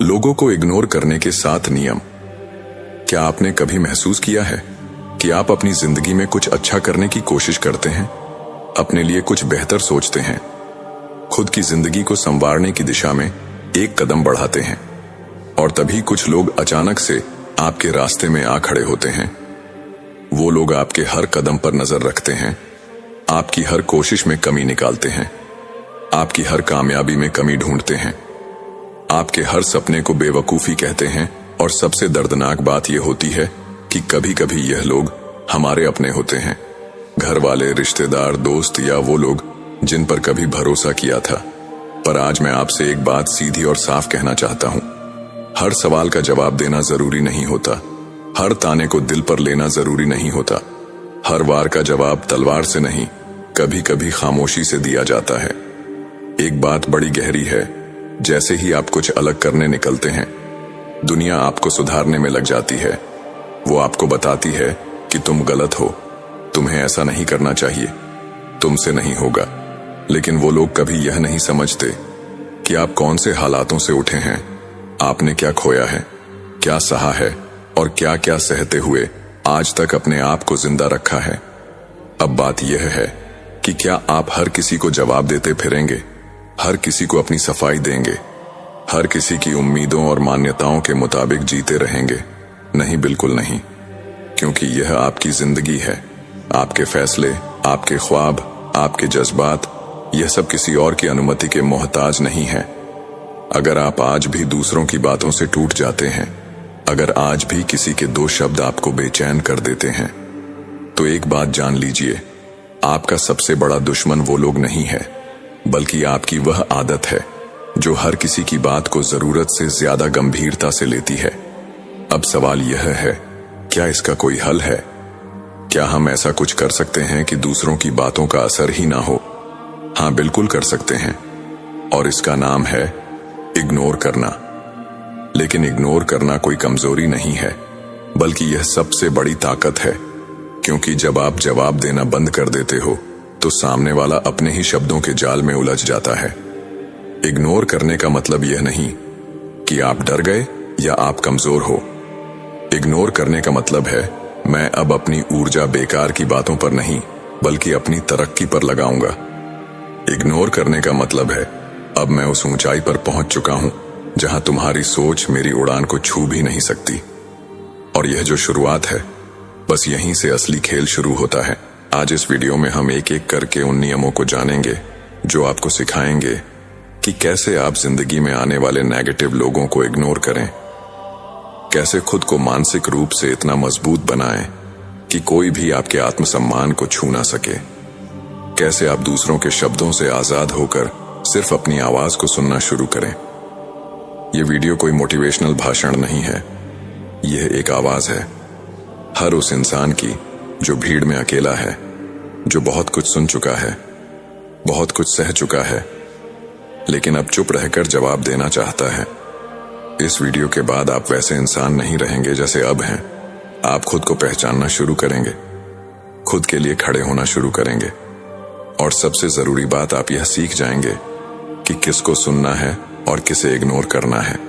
लोगों को इग्नोर करने के 7 नियम। क्या आपने कभी महसूस किया है कि आप अपनी जिंदगी में कुछ अच्छा करने की कोशिश करते हैं, अपने लिए कुछ बेहतर सोचते हैं, खुद की जिंदगी को संवारने की दिशा में एक कदम बढ़ाते हैं, और तभी कुछ लोग अचानक से आपके रास्ते में आ खड़े होते हैं। वो लोग आपके हर कदम पर नजर रखते हैं, आपकी हर कोशिश में कमी निकालते हैं, आपकी हर कामयाबी में कमी ढूंढते हैं, आपके हर सपने को बेवकूफी कहते हैं। और सबसे दर्दनाक बात यह होती है कि कभी कभी यह लोग हमारे अपने होते हैं, घर वाले, रिश्तेदार, दोस्त, या वो लोग जिन पर कभी भरोसा किया था। पर आज मैं आपसे एक बात सीधी और साफ कहना चाहता हूं। हर सवाल का जवाब देना जरूरी नहीं होता, हर ताने को दिल पर लेना जरूरी नहीं होता, हर वार का जवाब तलवार से नहीं, कभी कभी खामोशी से दिया जाता है। एक बात बड़ी गहरी है, जैसे ही आप कुछ अलग करने निकलते हैं, दुनिया आपको सुधारने में लग जाती है। वो आपको बताती है कि तुम गलत हो, तुम्हें ऐसा नहीं करना चाहिए, तुमसे नहीं होगा। लेकिन वो लोग कभी यह नहीं समझते कि आप कौन से हालातों से उठे हैं, आपने क्या खोया है, क्या सहा है, और क्या क्या सहते हुए आज तक अपने आप को जिंदा रखा है। अब बात यह है कि क्या आप हर किसी को जवाब देते फिरेंगे, हर किसी को अपनी सफाई देंगे, हर किसी की उम्मीदों और मान्यताओं के मुताबिक जीते रहेंगे? नहीं, बिल्कुल नहीं। क्योंकि यह आपकी जिंदगी है। आपके फैसले, आपके ख्वाब, आपके जज्बात, यह सब किसी और की अनुमति के मोहताज नहीं है। अगर आप आज भी दूसरों की बातों से टूट जाते हैं, अगर आज भी किसी के 2 शब्द आपको बेचैन कर देते हैं, तो एक बात जान लीजिए, आपका सबसे बड़ा दुश्मन वो लोग नहीं है, बल्कि आपकी वह आदत है जो हर किसी की बात को जरूरत से ज्यादा गंभीरता से लेती है। अब सवाल यह है, क्या इसका कोई हल है? क्या हम ऐसा कुछ कर सकते हैं कि दूसरों की बातों का असर ही ना हो? हाँ, बिल्कुल कर सकते हैं, और इसका नाम है इग्नोर करना। लेकिन इग्नोर करना कोई कमजोरी नहीं है, बल्कि यह सबसे बड़ी ताकत है। क्योंकि जब आप जवाब देना बंद कर देते हो, तो सामने वाला अपने ही शब्दों के जाल में उलझ जाता है। इग्नोर करने का मतलब यह नहीं कि आप डर गए या आप कमजोर हो। इग्नोर करने का मतलब है, मैं अब अपनी ऊर्जा बेकार की बातों पर नहीं, बल्कि अपनी तरक्की पर लगाऊंगा। इग्नोर करने का मतलब है, अब मैं उस ऊंचाई पर पहुंच चुका हूं जहां तुम्हारी सोच मेरी उड़ान को छू भी नहीं सकती। और यह जो शुरुआत है, बस यहीं से असली खेल शुरू होता है। आज इस वीडियो में हम एक एक करके उन नियमों को जानेंगे जो आपको सिखाएंगे कि कैसे आप जिंदगी में आने वाले नेगेटिव लोगों को इग्नोर करें, कैसे खुद को मानसिक रूप से इतना मजबूत बनाएं कि कोई भी आपके आत्मसम्मान को छू ना सके, कैसे आप दूसरों के शब्दों से आजाद होकर सिर्फ अपनी आवाज को सुनना शुरू करें। यह वीडियो कोई मोटिवेशनल भाषण नहीं है, यह एक आवाज है हर उस इंसान की जो भीड़ में अकेला है, जो बहुत कुछ सुन चुका है, बहुत कुछ सह चुका है, लेकिन अब चुप रहकर जवाब देना चाहता है। इस वीडियो के बाद आप वैसे इंसान नहीं रहेंगे जैसे अब हैं। आप खुद को पहचानना शुरू करेंगे, खुद के लिए खड़े होना शुरू करेंगे, और सबसे जरूरी बात, आप यह सीख जाएंगे कि किसको सुनना है और किसे इग्नोर करना है।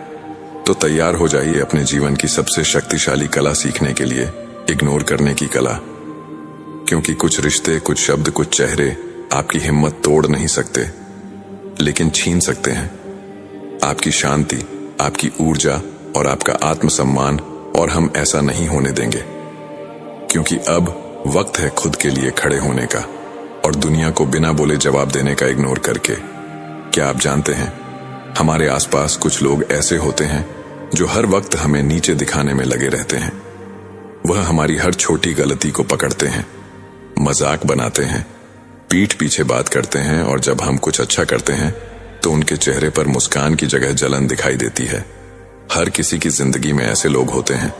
तो तैयार हो जाइए अपने जीवन की सबसे शक्तिशाली कला सीखने के लिए, इग्नोर करने की कला। क्योंकि कुछ रिश्ते, कुछ शब्द, कुछ चेहरे आपकी हिम्मत तोड़ नहीं सकते, लेकिन छीन सकते हैं आपकी शांति, आपकी ऊर्जा और आपका आत्मसम्मान। और हम ऐसा नहीं होने देंगे, क्योंकि अब वक्त है खुद के लिए खड़े होने का और दुनिया को बिना बोले जवाब देने का, इग्नोर करके। क्या आप जानते हैं, हमारे आसपास कुछ लोग ऐसे होते हैं जो हर वक्त हमें नीचे दिखाने में लगे रहते हैं। वह हमारी हर छोटी गलती को पकड़ते हैं, मजाक बनाते हैं, पीठ पीछे बात करते हैं, और जब हम कुछ अच्छा करते हैं तो उनके चेहरे पर मुस्कान की जगह जलन दिखाई देती है। हर किसी की जिंदगी में ऐसे लोग होते हैं।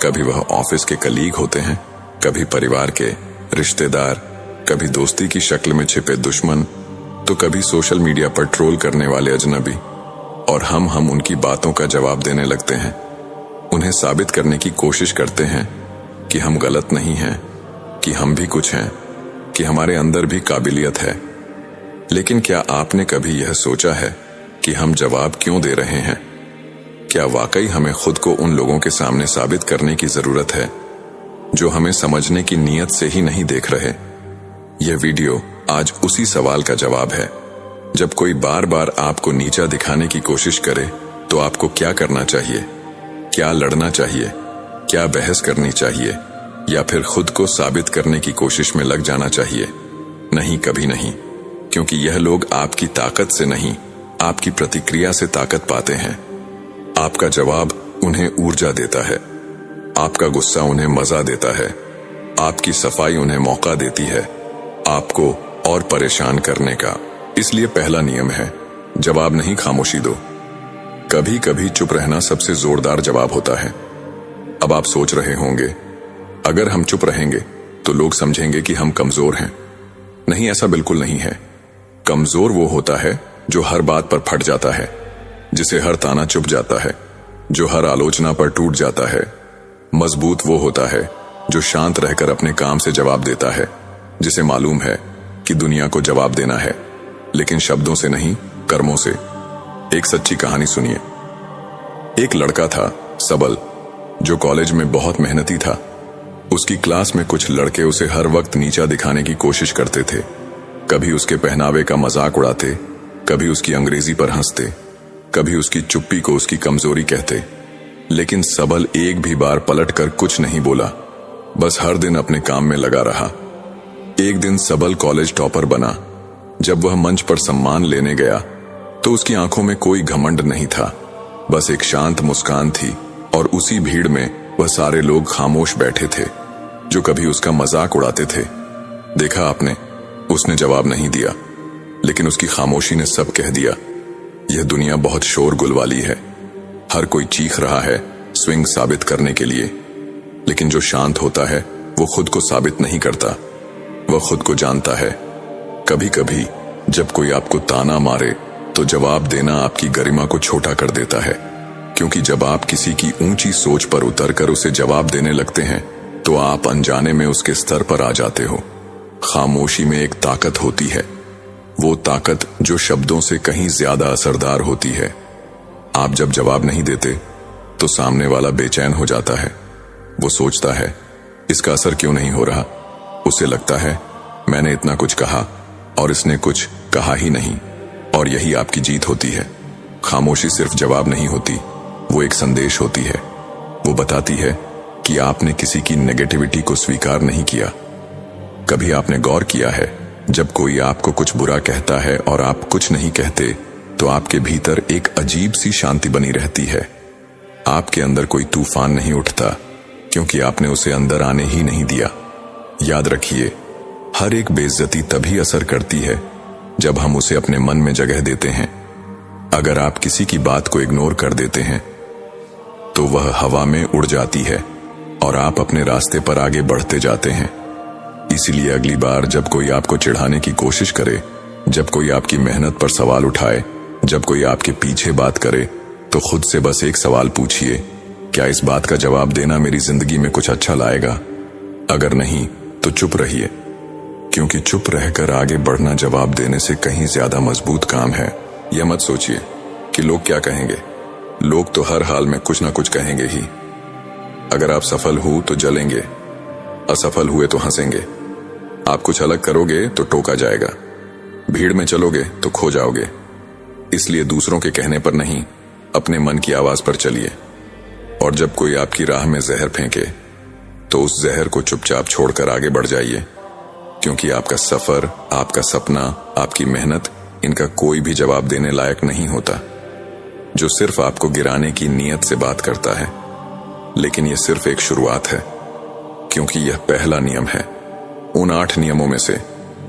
कभी वह ऑफिस के कलीग होते हैं, कभी परिवार के रिश्तेदार, कभी दोस्ती की शक्ल में छिपे दुश्मन, तो कभी सोशल मीडिया पर ट्रोल करने वाले अजनबी। और हम उनकी बातों का जवाब देने लगते हैं, उन्हें साबित करने की कोशिश करते हैं कि हम गलत नहीं हैं, कि हम भी कुछ हैं, कि हमारे अंदर भी काबिलियत है। लेकिन क्या आपने कभी यह सोचा है कि हम जवाब क्यों दे रहे हैं? क्या वाकई हमें खुद को उन लोगों के सामने साबित करने की जरूरत है जो हमें समझने की नीयत से ही नहीं देख रहे? यह वीडियो आज उसी सवाल का जवाब है। जब कोई बार बार आपको नीचा दिखाने की कोशिश करे तो आपको क्या करना चाहिए? क्या लड़ना चाहिए? क्या बहस करनी चाहिए? या फिर खुद को साबित करने की कोशिश में लग जाना चाहिए? नहीं, कभी नहीं, क्योंकि यह लोग आपकी ताकत से नहीं, आपकी प्रतिक्रिया से ताकत पाते हैं। आपका जवाब उन्हें ऊर्जा देता है, आपका गुस्सा उन्हें मजा देता है, आपकी सफाई उन्हें मौका देती है आपको और परेशान करने का। इसलिए पहला नियम है, जवाब नहीं, खामोशी दो। कभी कभी चुप रहना सबसे जोरदार जवाब होता है। अब आप सोच रहे होंगे, अगर हम चुप रहेंगे तो लोग समझेंगे कि हम कमजोर हैं। नहीं, ऐसा बिल्कुल नहीं है। कमजोर वो होता है जो हर बात पर फट जाता है, जिसे हर ताना चुभ जाता है, जो हर आलोचना पर टूट जाता है। मजबूत वो होता है जो शांत रहकर अपने काम से जवाब देता है, जिसे मालूम है कि दुनिया को जवाब देना है, लेकिन शब्दों से नहीं, कर्मों से। एक सच्ची कहानी सुनिए। एक लड़का था, सबल, जो कॉलेज में बहुत मेहनती था। उसकी क्लास में कुछ लड़के उसे हर वक्त नीचा दिखाने की कोशिश करते थे। कभी उसके पहनावे का मजाक उड़ाते, कभी उसकी अंग्रेजी पर हंसते, कभी उसकी चुप्पी को उसकी कमजोरी कहते। लेकिन सबल एक भी बार पलटकर कुछ नहीं बोला, बस हर दिन अपने काम में लगा रहा। एक दिन सबल कॉलेज टॉपर बना। जब वह मंच पर सम्मान लेने गया तो उसकी आंखों में कोई घमंड नहीं था, बस एक शांत मुस्कान थी। और उसी भीड़ में वह सारे लोग खामोश बैठे थे जो कभी उसका मजाक उड़ाते थे। देखा आपने, उसने जवाब नहीं दिया, लेकिन उसकी खामोशी ने सब कह दिया। यह दुनिया बहुत शोरगुल वाली है, हर कोई चीख रहा है स्विंग साबित करने के लिए, लेकिन जो शांत होता है वो खुद को साबित नहीं करता, वह खुद को जानता है। कभी कभी जब कोई आपको ताना मारे तो जवाब देना आपकी गरिमा को छोटा कर देता है, क्योंकि जब आप किसी की ऊंची सोच पर उतरकर उसे जवाब देने लगते हैं तो आप अनजाने में उसके स्तर पर आ जाते हो। खामोशी में एक ताकत होती है, वो ताकत जो शब्दों से कहीं ज्यादा असरदार होती है। आप जब जवाब नहीं देते तो सामने वाला बेचैन हो जाता है। वो सोचता है, इसका असर क्यों नहीं हो रहा? उसे लगता है, मैंने इतना कुछ कहा और इसने कुछ कहा ही नहीं। और यही आपकी जीत होती है। खामोशी सिर्फ जवाब नहीं होती, वो एक संदेश होती है। वो बताती है कि आपने किसी की नेगेटिविटी को स्वीकार नहीं किया। कभी आपने गौर किया है, जब कोई आपको कुछ बुरा कहता है और आप कुछ नहीं कहते तो आपके भीतर एक अजीब सी शांति बनी रहती है। आपके अंदर कोई तूफान नहीं उठता, क्योंकि आपने उसे अंदर आने ही नहीं दिया। याद रखिए, हर एक बेइज्जती तभी असर करती है जब हम उसे अपने मन में जगह देते हैं। अगर आप किसी की बात को इग्नोर कर देते हैं तो वह हवा में उड़ जाती है और आप अपने रास्ते पर आगे बढ़ते जाते हैं। इसीलिए अगली बार जब कोई आपको चिढ़ाने की कोशिश करे, जब कोई आपकी मेहनत पर सवाल उठाए, जब कोई आपके पीछे बात करे, तो खुद से बस एक सवाल पूछिए, क्या इस बात का जवाब देना मेरी जिंदगी में कुछ अच्छा लाएगा? अगर नहीं तो चुप रहिए, क्योंकि चुप रहकर आगे बढ़ना जवाब देने से कहीं ज्यादा मजबूत काम है। यह मत सोचिए कि लोग क्या कहेंगे। लोग तो हर हाल में कुछ ना कुछ कहेंगे ही। अगर आप सफल हो तो जलेंगे, असफल हुए तो हंसेंगे। आप कुछ अलग करोगे तो टोका जाएगा, भीड़ में चलोगे तो खो जाओगे। इसलिए दूसरों के कहने पर नहीं, अपने मन की आवाज पर चलिए। और जब कोई आपकी राह में जहर फेंके तो उस जहर को चुपचाप छोड़कर आगे बढ़ जाइए, क्योंकि आपका सफर, आपका सपना, आपकी मेहनत, इनका कोई भी जवाब देने लायक नहीं होता। जो सिर्फ आपको गिराने की नीयत से बात करता है। लेकिन यह सिर्फ एक शुरुआत है, क्योंकि यह पहला नियम है उन 8 नियमों में से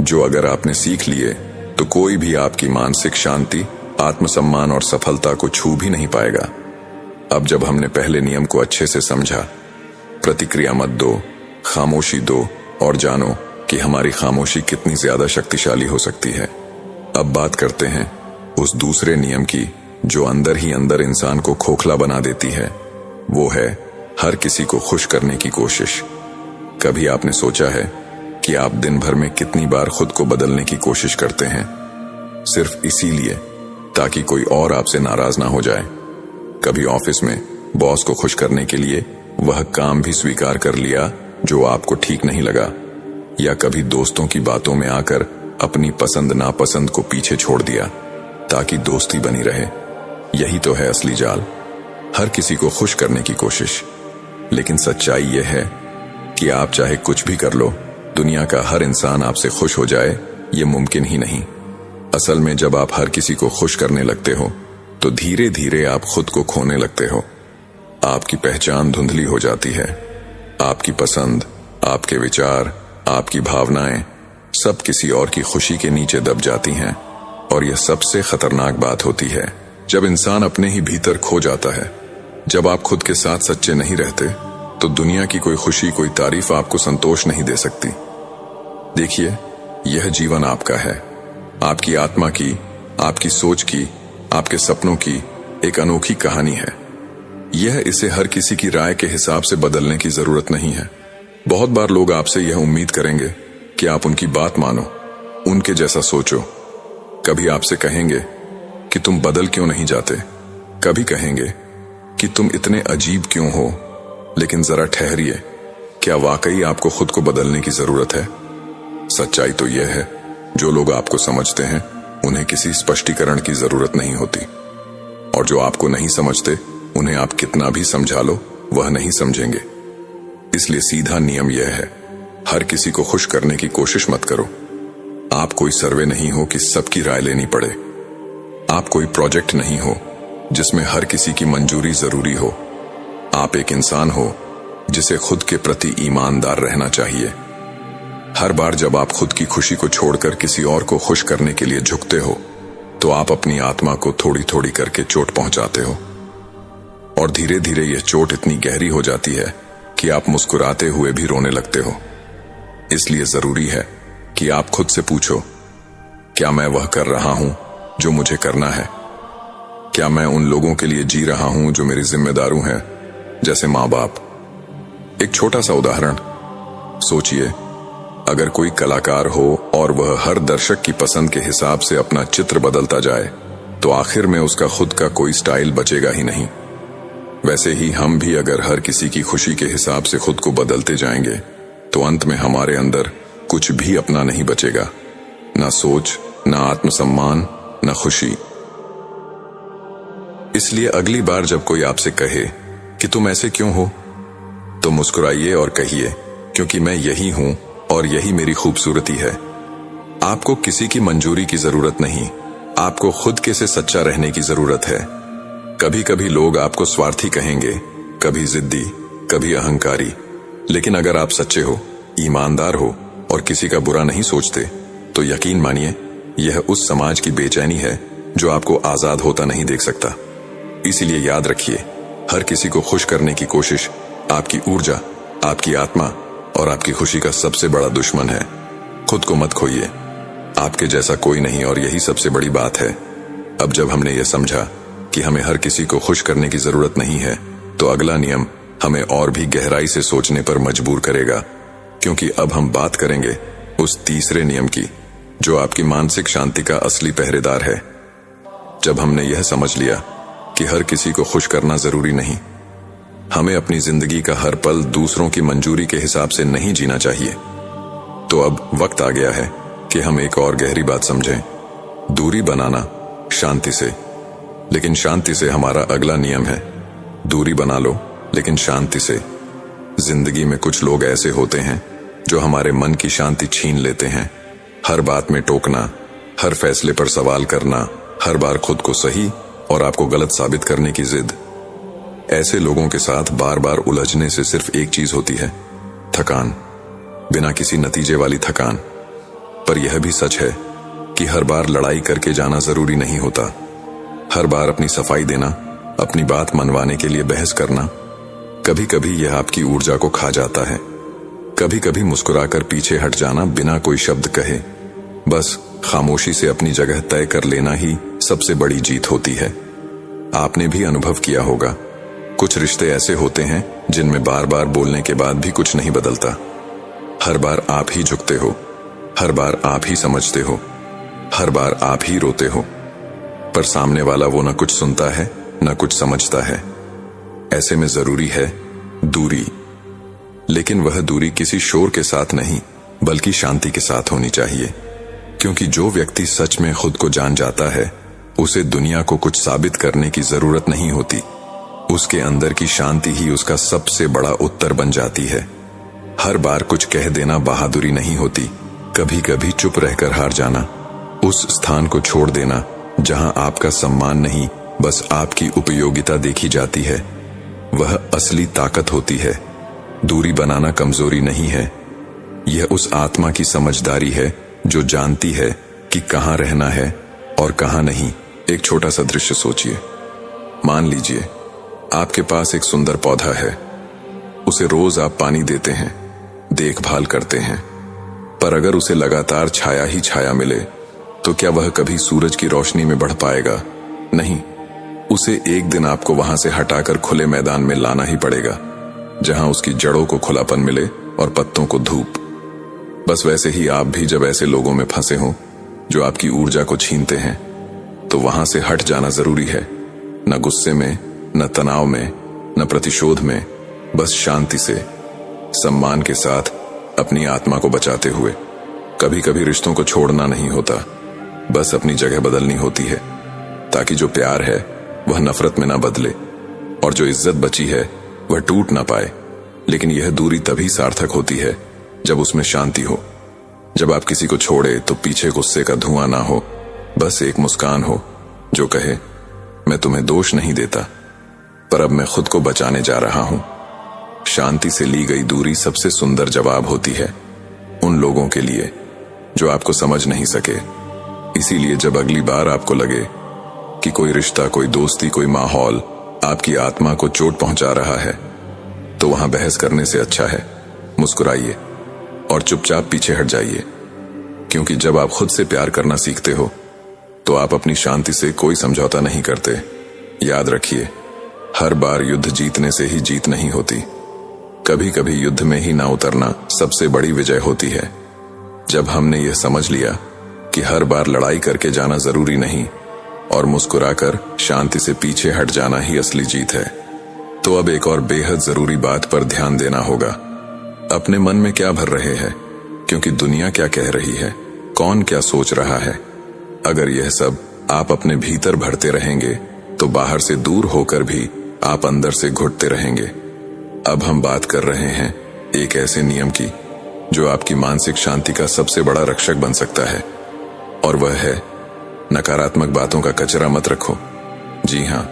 जो अगर आपने सीख लिए तो कोई भी आपकी मानसिक शांति, आत्मसम्मान और सफलता को छू भी नहीं पाएगा। अब जब हमने पहले नियम को अच्छे से समझा, प्रतिक्रिया मत दो, खामोशी दो और जानो कि हमारी खामोशी कितनी ज्यादा शक्तिशाली हो सकती है। अब बात करते हैं उस दूसरे नियम की जो अंदर ही अंदर इंसान को खोखला बना देती है। वो है हर किसी को खुश करने की कोशिश। कभी आपने सोचा है कि आप दिन भर में कितनी बार खुद को बदलने की कोशिश करते हैं, सिर्फ इसीलिए ताकि कोई और आपसे नाराज ना हो जाए? कभी ऑफिस में बॉस को खुश करने के लिए वह काम भी स्वीकार कर लिया जो आपको ठीक नहीं लगा, या कभी दोस्तों की बातों में आकर अपनी पसंद नापसंद को पीछे छोड़ दिया ताकि दोस्ती बनी रहे। यही तो है असली जाल, हर किसी को खुश करने की कोशिश। लेकिन सच्चाई यह है कि आप चाहे कुछ भी कर लो, दुनिया का हर इंसान आपसे खुश हो जाए ये मुमकिन ही नहीं। असल में जब आप हर किसी को खुश करने लगते हो तो धीरे धीरे आप खुद को खोने लगते हो। आपकी पहचान धुंधली हो जाती है। आपकी पसंद, आपके विचार, आपकी भावनाएं सब किसी और की खुशी के नीचे दब जाती हैं। और यह सबसे खतरनाक बात होती है जब इंसान अपने ही भीतर खो जाता है। जब आप खुद के साथ सच्चे नहीं रहते तो दुनिया की कोई खुशी, कोई तारीफ आपको संतोष नहीं दे सकती। देखिए, यह जीवन आपका है, आपकी आत्मा की, आपकी सोच की, आपके सपनों की एक अनोखी कहानी है। यह इसे हर किसी की राय के हिसाब से बदलने की जरूरत नहीं है। बहुत बार लोग आपसे यह उम्मीद करेंगे कि आप उनकी बात मानो, उनके जैसा सोचो। कभी आपसे कहेंगे कि तुम बदल क्यों नहीं जाते, कभी कहेंगे कि तुम इतने अजीब क्यों हो। लेकिन जरा ठहरिए, क्या वाकई आपको खुद को बदलने की जरूरत है? सच्चाई तो यह है, जो लोग आपको समझते हैं उन्हें किसी स्पष्टीकरण की जरूरत नहीं होती, और जो आपको नहीं समझते उन्हें आप कितना भी समझा लो वह नहीं समझेंगे। इसलिए सीधा नियम यह है, हर किसी को खुश करने की कोशिश मत करो। आप कोई सर्वे नहीं हो कि सबकी राय लेनी पड़े। आप कोई प्रोजेक्ट नहीं हो जिसमें हर किसी की मंजूरी जरूरी हो। आप एक इंसान हो जिसे खुद के प्रति ईमानदार रहना चाहिए। हर बार जब आप खुद की खुशी को छोड़कर किसी और को खुश करने के लिए झुकते हो तो आप अपनी आत्मा को थोड़ी थोड़ी करके चोट पहुंचाते हो, और धीरे धीरे यह चोट इतनी गहरी हो जाती है कि आप मुस्कुराते हुए भी रोने लगते हो। इसलिए जरूरी है कि आप खुद से पूछो, क्या मैं वह कर रहा हूं जो मुझे करना है? क्या मैं उन लोगों के लिए जी रहा हूं जो मेरी जिम्मेदारी हैं, जैसे माँ बाप? एक छोटा सा उदाहरण सोचिए, अगर कोई कलाकार हो और वह हर दर्शक की पसंद के हिसाब से अपना चित्र बदलता जाए तो आखिर में उसका खुद का कोई स्टाइल बचेगा ही नहीं। वैसे ही हम भी अगर हर किसी की खुशी के हिसाब से खुद को बदलते जाएंगे तो अंत में हमारे अंदर कुछ भी अपना नहीं बचेगा, ना सोच, ना आत्मसम्मान, ना खुशी। इसलिए अगली बार जब कोई आपसे कहे कि तुम ऐसे क्यों हो, तो मुस्कुराइए और कहिए, क्योंकि मैं यही हूं और यही मेरी खूबसूरती है। आपको किसी की मंजूरी की जरूरत नहीं, आपको खुद के से सच्चा रहने की जरूरत है। कभी कभी लोग आपको स्वार्थी कहेंगे, कभी जिद्दी, कभी अहंकारी, लेकिन अगर आप सच्चे हो, ईमानदार हो और किसी का बुरा नहीं सोचते तो यकीन मानिए यह उस समाज की बेचैनी है जो आपको आजाद होता नहीं देख सकता। इसीलिए याद रखिए, हर किसी को खुश करने की कोशिश आपकी ऊर्जा, आपकी आत्मा और आपकी खुशी का सबसे बड़ा दुश्मन है। खुद को मत खोइए, आपके जैसा कोई नहीं, और यही सबसे बड़ी बात है। अब जब हमने ये समझा कि हमें हर किसी को खुश करने की जरूरत नहीं है, तो अगला नियम हमें और भी गहराई से सोचने पर मजबूर करेगा, क्योंकि अब हम बात करेंगे उस तीसरे नियम की जो आपकी मानसिक शांति का असली पहरेदार है। जब हमने यह समझ लिया कि हर किसी को खुश करना जरूरी नहीं, हमें अपनी जिंदगी का हर पल दूसरों की मंजूरी के हिसाब से नहीं जीना चाहिए, तो अब वक्त आ गया है कि हम एक और गहरी बात समझें। दूरी बनाना शांति से, लेकिन शांति से हमारा अगला नियम है, दूरी बना लो लेकिन शांति से। जिंदगी में कुछ लोग ऐसे होते हैं जो हमारे मन की शांति छीन लेते हैं। हर बात में टोकना, हर फैसले पर सवाल करना, हर बार खुद को सही और आपको गलत साबित करने की जिद। ऐसे लोगों के साथ बार बार उलझने से सिर्फ एक चीज होती है, थकान, बिना किसी नतीजे वाली थकान। पर यह भी सच है कि हर बार लड़ाई करके जाना जरूरी नहीं होता। हर बार अपनी सफाई देना, अपनी बात मनवाने के लिए बहस करना, कभी कभी यह आपकी ऊर्जा को खा जाता है। कभी कभी मुस्कुराकर पीछे हट जाना बिना कोई शब्द कहे, बस खामोशी से अपनी जगह तय कर लेना ही सबसे बड़ी जीत होती है। आपने भी अनुभव किया होगा, कुछ रिश्ते ऐसे होते हैं जिनमें बार बार बोलने के बाद भी कुछ नहीं बदलता। हर बार आप ही झुकते हो, हर बार आप ही समझते हो, हर बार आप ही रोते हो, पर सामने वाला वो ना कुछ सुनता है न कुछ समझता है। ऐसे में जरूरी है दूरी, लेकिन वह दूरी किसी शोर के साथ नहीं बल्कि शांति के साथ होनी चाहिए। क्योंकि जो व्यक्ति सच में खुद को जान जाता है उसे दुनिया को कुछ साबित करने की जरूरत नहीं होती। उसके अंदर की शांति ही उसका सबसे बड़ा उत्तर बन जाती है। हर बार कुछ कह देना बहादुरी नहीं होती, कभी कभी चुप रहकर हार जाना, उस स्थान को छोड़ देना जहां आपका सम्मान नहीं बस आपकी उपयोगिता देखी जाती है, वह असली ताकत होती है। दूरी बनाना कमजोरी नहीं है, यह उस आत्मा की समझदारी है जो जानती है कि कहां रहना है और कहां नहीं। एक छोटा सा दृश्य सोचिए। मान लीजिए आपके पास एक सुंदर पौधा है, उसे रोज आप पानी देते हैं, देखभाल करते हैं, पर अगर उसे लगातार छाया ही छाया मिले तो क्या वह कभी सूरज की रोशनी में बढ़ पाएगा? नहीं, उसे एक दिन आपको वहां से हटाकर खुले मैदान में लाना ही पड़ेगा, जहां उसकी जड़ों को खुलापन मिले और पत्तों को धूप। बस वैसे ही आप भी जब ऐसे लोगों में फंसे हो जो आपकी ऊर्जा को छीनते हैं, तो वहां से हट जाना जरूरी है। न गुस्से में, न तनाव में, न प्रतिशोध में, बस शांति से, सम्मान के साथ, अपनी आत्मा को बचाते हुए। कभी कभी रिश्तों को छोड़ना नहीं होता, बस अपनी जगह बदलनी होती है, ताकि जो प्यार है वह नफरत में ना बदले और जो इज्जत बची है वह टूट ना पाए। लेकिन यह दूरी तभी सार्थक होती है जब उसमें शांति हो। जब आप किसी को छोड़े तो पीछे गुस्से का धुआं ना हो, बस एक मुस्कान हो जो कहे, मैं तुम्हें दोष नहीं देता, पर अब मैं खुद को बचाने जा रहा हूं। शांति से ली गई दूरी सबसे सुंदर जवाब होती है उन लोगों के लिए जो आपको समझ नहीं सके। इसीलिए जब अगली बार आपको लगे कि कोई रिश्ता, कोई दोस्ती, कोई माहौल आपकी आत्मा को चोट पहुंचा रहा है, तो वहां बहस करने से अच्छा है मुस्कुराइए और चुपचाप पीछे हट जाइए। क्योंकि जब आप खुद से प्यार करना सीखते हो तो आप अपनी शांति से कोई समझौता नहीं करते। याद रखिए, हर बार युद्ध जीतने से ही जीत नहीं होती, कभी कभी युद्ध में ही ना उतरना सबसे बड़ी विजय होती है। जब हमने यह समझ लिया कि हर बार लड़ाई करके जाना जरूरी नहीं और मुस्कुराकर शांति से पीछे हट जाना ही असली जीत है, तो अब एक और बेहद जरूरी बात पर ध्यान देना होगा। अपने मन में क्या भर रहे हैं, क्योंकि दुनिया क्या कह रही है, कौन क्या सोच रहा है। अगर यह सब आप अपने भीतर भरते रहेंगे तो बाहर से दूर होकर भी आप अंदर से घुटते रहेंगे। अब हम बात कर रहे हैं एक ऐसे नियम की जो आपकी मानसिक शांति का सबसे बड़ा रक्षक बन सकता है, और वह है नकारात्मक बातों का कचरा मत रखो। जी हां,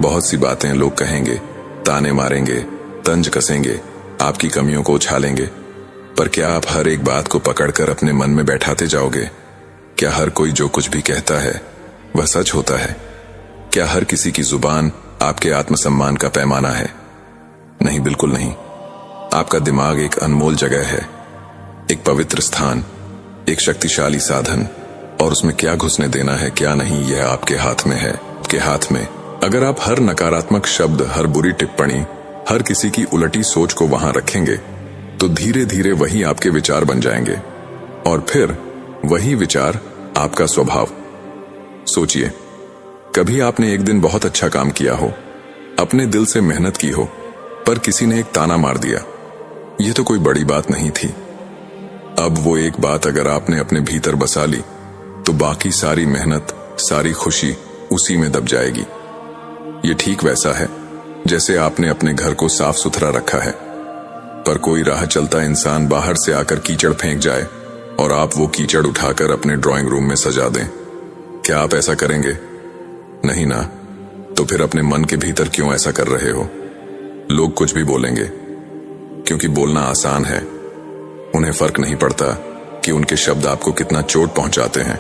बहुत सी बातें लोग कहेंगे, ताने मारेंगे, तंज कसेंगे, आपकी कमियों को उछालेंगे, पर क्या आप हर एक बात को पकड़कर अपने मन में बैठाते जाओगे? क्या हर कोई जो कुछ भी कहता है वह सच होता है? क्या हर किसी की जुबान आपके आत्मसम्मान का पैमाना है? नहीं, बिल्कुल नहीं। आपका दिमाग एक अनमोल जगह है, एक पवित्र स्थान, एक शक्तिशाली साधन, और उसमें क्या घुसने देना है क्या नहीं यह आपके हाथ में है, आपके हाथ में। अगर आप हर नकारात्मक शब्द, हर बुरी टिप्पणी, हर किसी की उलटी सोच को वहां रखेंगे तो धीरे धीरे वही आपके विचार बन जाएंगे और फिर वही विचार आपका स्वभाव। सोचिए, कभी आपने एक दिन बहुत अच्छा काम किया हो, अपने दिल से मेहनत की हो, पर किसी ने एक ताना मार दिया। यह तो कोई बड़ी बात नहीं थी। अब वो एक बात अगर आपने अपने भीतर बसा ली तो बाकी सारी मेहनत, सारी खुशी उसी में दब जाएगी। ये ठीक वैसा है जैसे आपने अपने घर को साफ सुथरा रखा है, पर कोई राह चलता इंसान बाहर से आकर कीचड़ फेंक जाए और आप वो कीचड़ उठाकर अपने ड्राइंग रूम में सजा दें। क्या आप ऐसा करेंगे? नहीं ना। तो फिर अपने मन के भीतर क्यों ऐसा कर रहे हो? लोग कुछ भी बोलेंगे, क्योंकि बोलना आसान है। उन्हें फर्क नहीं पड़ता कि उनके शब्द आपको कितना चोट पहुंचाते हैं,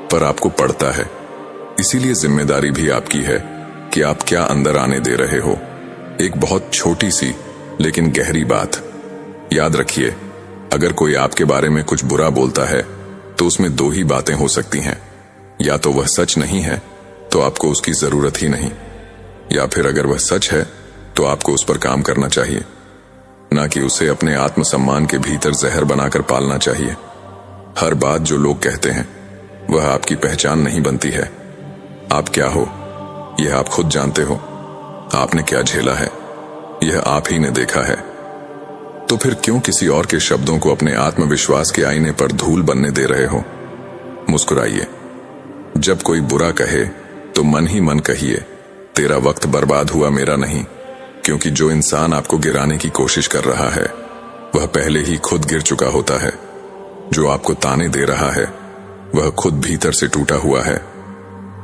पर आपको पड़ता है। इसीलिए जिम्मेदारी भी आपकी है कि आप क्या अंदर आने दे रहे हो। एक बहुत छोटी सी लेकिन गहरी बात याद रखिए, अगर कोई आपके बारे में कुछ बुरा बोलता है तो उसमें दो ही बातें हो सकती हैं, या तो वह सच नहीं है तो आपको उसकी जरूरत ही नहीं, या फिर अगर वह सच है तो आपको उस पर काम करना चाहिए, ना कि उसे अपने आत्मसम्मान के भीतर जहर बनाकर पालना चाहिए। हर बात जो लोग कहते हैं वह आपकी पहचान नहीं बनती है। आप क्या हो यह आप खुद जानते हो। आपने क्या झेला है यह आप ही ने देखा है। तो फिर क्यों किसी और के शब्दों को अपने आत्मविश्वास के आईने पर धूल बनने दे रहे हो? मुस्कुराइए। जब कोई बुरा कहे तो मन ही मन कहिए, तेरा वक्त बर्बाद हुआ, मेरा नहीं। क्योंकि जो इंसान आपको गिराने की कोशिश कर रहा है वह पहले ही खुद गिर चुका होता है। जो आपको ताने दे रहा है वह खुद भीतर से टूटा हुआ है।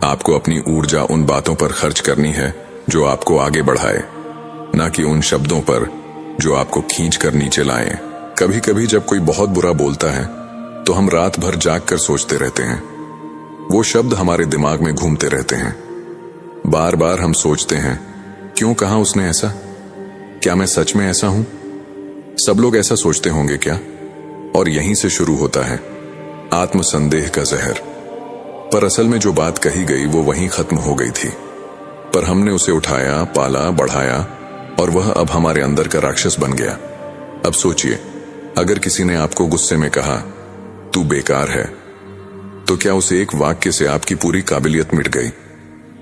आपको अपनी ऊर्जा उन बातों पर खर्च करनी है जो आपको आगे बढ़ाए, ना कि उन शब्दों पर जो आपको खींच कर नीचे लाएं। कभी कभी जब कोई बहुत बुरा बोलता है तो हम रात भर जाग कर सोचते रहते हैं। वो शब्द हमारे दिमाग में घूमते रहते हैं। बार बार हम सोचते हैं, क्यों कहा उसने ऐसा? क्या मैं सच में ऐसा हूं? सब लोग ऐसा सोचते होंगे क्या? और यहीं से शुरू होता है आत्मसंदेह का जहर। पर असल में जो बात कही गई वो वहीं खत्म हो गई थी, पर हमने उसे उठाया, पाला, बढ़ाया और वह अब हमारे अंदर का राक्षस बन गया। अब सोचिए, अगर किसी ने आपको गुस्से में कहा तू बेकार है, तो क्या उस एक वाक्य से आपकी पूरी काबिलियत मिट गई?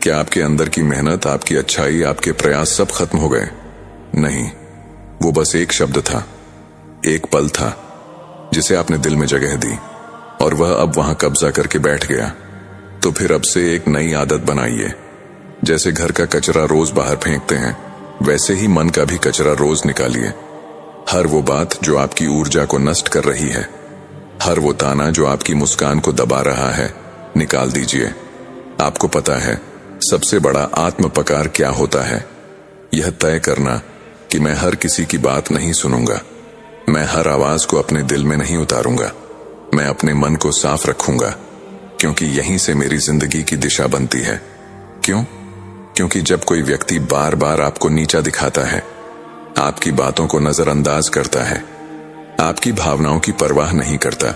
क्या आपके अंदर की मेहनत, आपकी अच्छाई, आपके प्रयास सब खत्म हो गए? नहीं, वो बस एक शब्द था, एक पल था जिसे आपने दिल में जगह दी और वह अब वहां कब्जा करके बैठ गया। तो फिर अब से एक नई आदत बनाइए। जैसे घर का कचरा रोज बाहर फेंकते हैं, वैसे ही मन का भी कचरा रोज निकालिए। हर वो बात जो आपकी ऊर्जा को नष्ट कर रही है, हर वो ताना जो आपकी मुस्कान को दबा रहा है, निकाल दीजिए। आपको पता है सबसे बड़ा आत्मपकार क्या होता है? यह तय करना कि मैं हर किसी की बात नहीं सुनूंगा, मैं हर आवाज को अपने दिल में नहीं उतारूंगा, मैं अपने मन को साफ रखूंगा, क्योंकि यहीं से मेरी जिंदगी की दिशा बनती है। क्यों? क्योंकि जब कोई व्यक्ति बार बार आपको नीचा दिखाता है, आपकी बातों को नजरअंदाज करता है, आपकी भावनाओं की परवाह नहीं करता,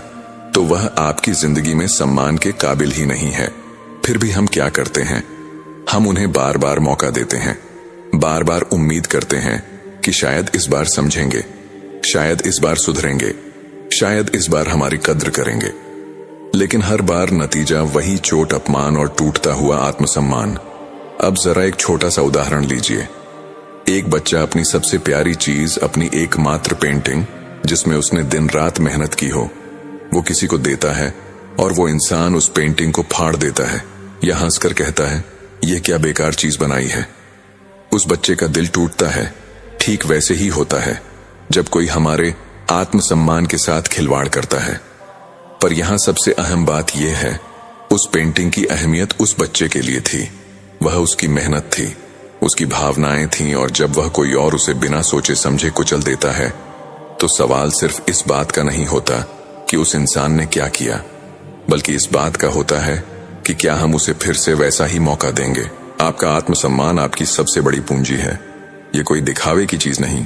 तो वह आपकी जिंदगी में सम्मान के काबिल ही नहीं है। फिर भी हम क्या करते हैं? हम उन्हें बार बार मौका देते हैं, बार बार उम्मीद करते हैं कि शायद इस बार समझेंगे, शायद इस बार सुधरेंगे, शायद इस बार हमारी कद्र करेंगे। लेकिन हर बार नतीजा वही चोट, अपमान और टूटता हुआ आत्मसम्मान। अब जरा एक छोटा सा उदाहरण लीजिए। एक बच्चा अपनी सबसे प्यारी चीज, अपनी एकमात्र पेंटिंग जिसमें उसने दिन रात मेहनत की हो, वो किसी को देता है और वो इंसान उस पेंटिंग को फाड़ देता है या हंसकर कहता है, यह क्या बेकार चीज बनाई है। उस बच्चे का दिल टूटता है। ठीक वैसे ही होता है जब कोई हमारे आत्मसम्मान के साथ खिलवाड़ करता है। पर यहां सबसे अहम बात यह है, उस पेंटिंग की अहमियत उस बच्चे के लिए थी। वह उसकी मेहनत थी, उसकी भावनाएं थीं, और जब वह कोई और उसे बिना सोचे समझे कुचल देता है, तो सवाल सिर्फ इस बात का नहीं होता कि उस इंसान ने क्या किया, बल्कि इस बात का होता है कि क्या हम उसे फिर से वैसा ही मौका देंगे। आपका आत्मसम्मान आपकी सबसे बड़ी पूंजी है। ये कोई दिखावे की चीज नहीं,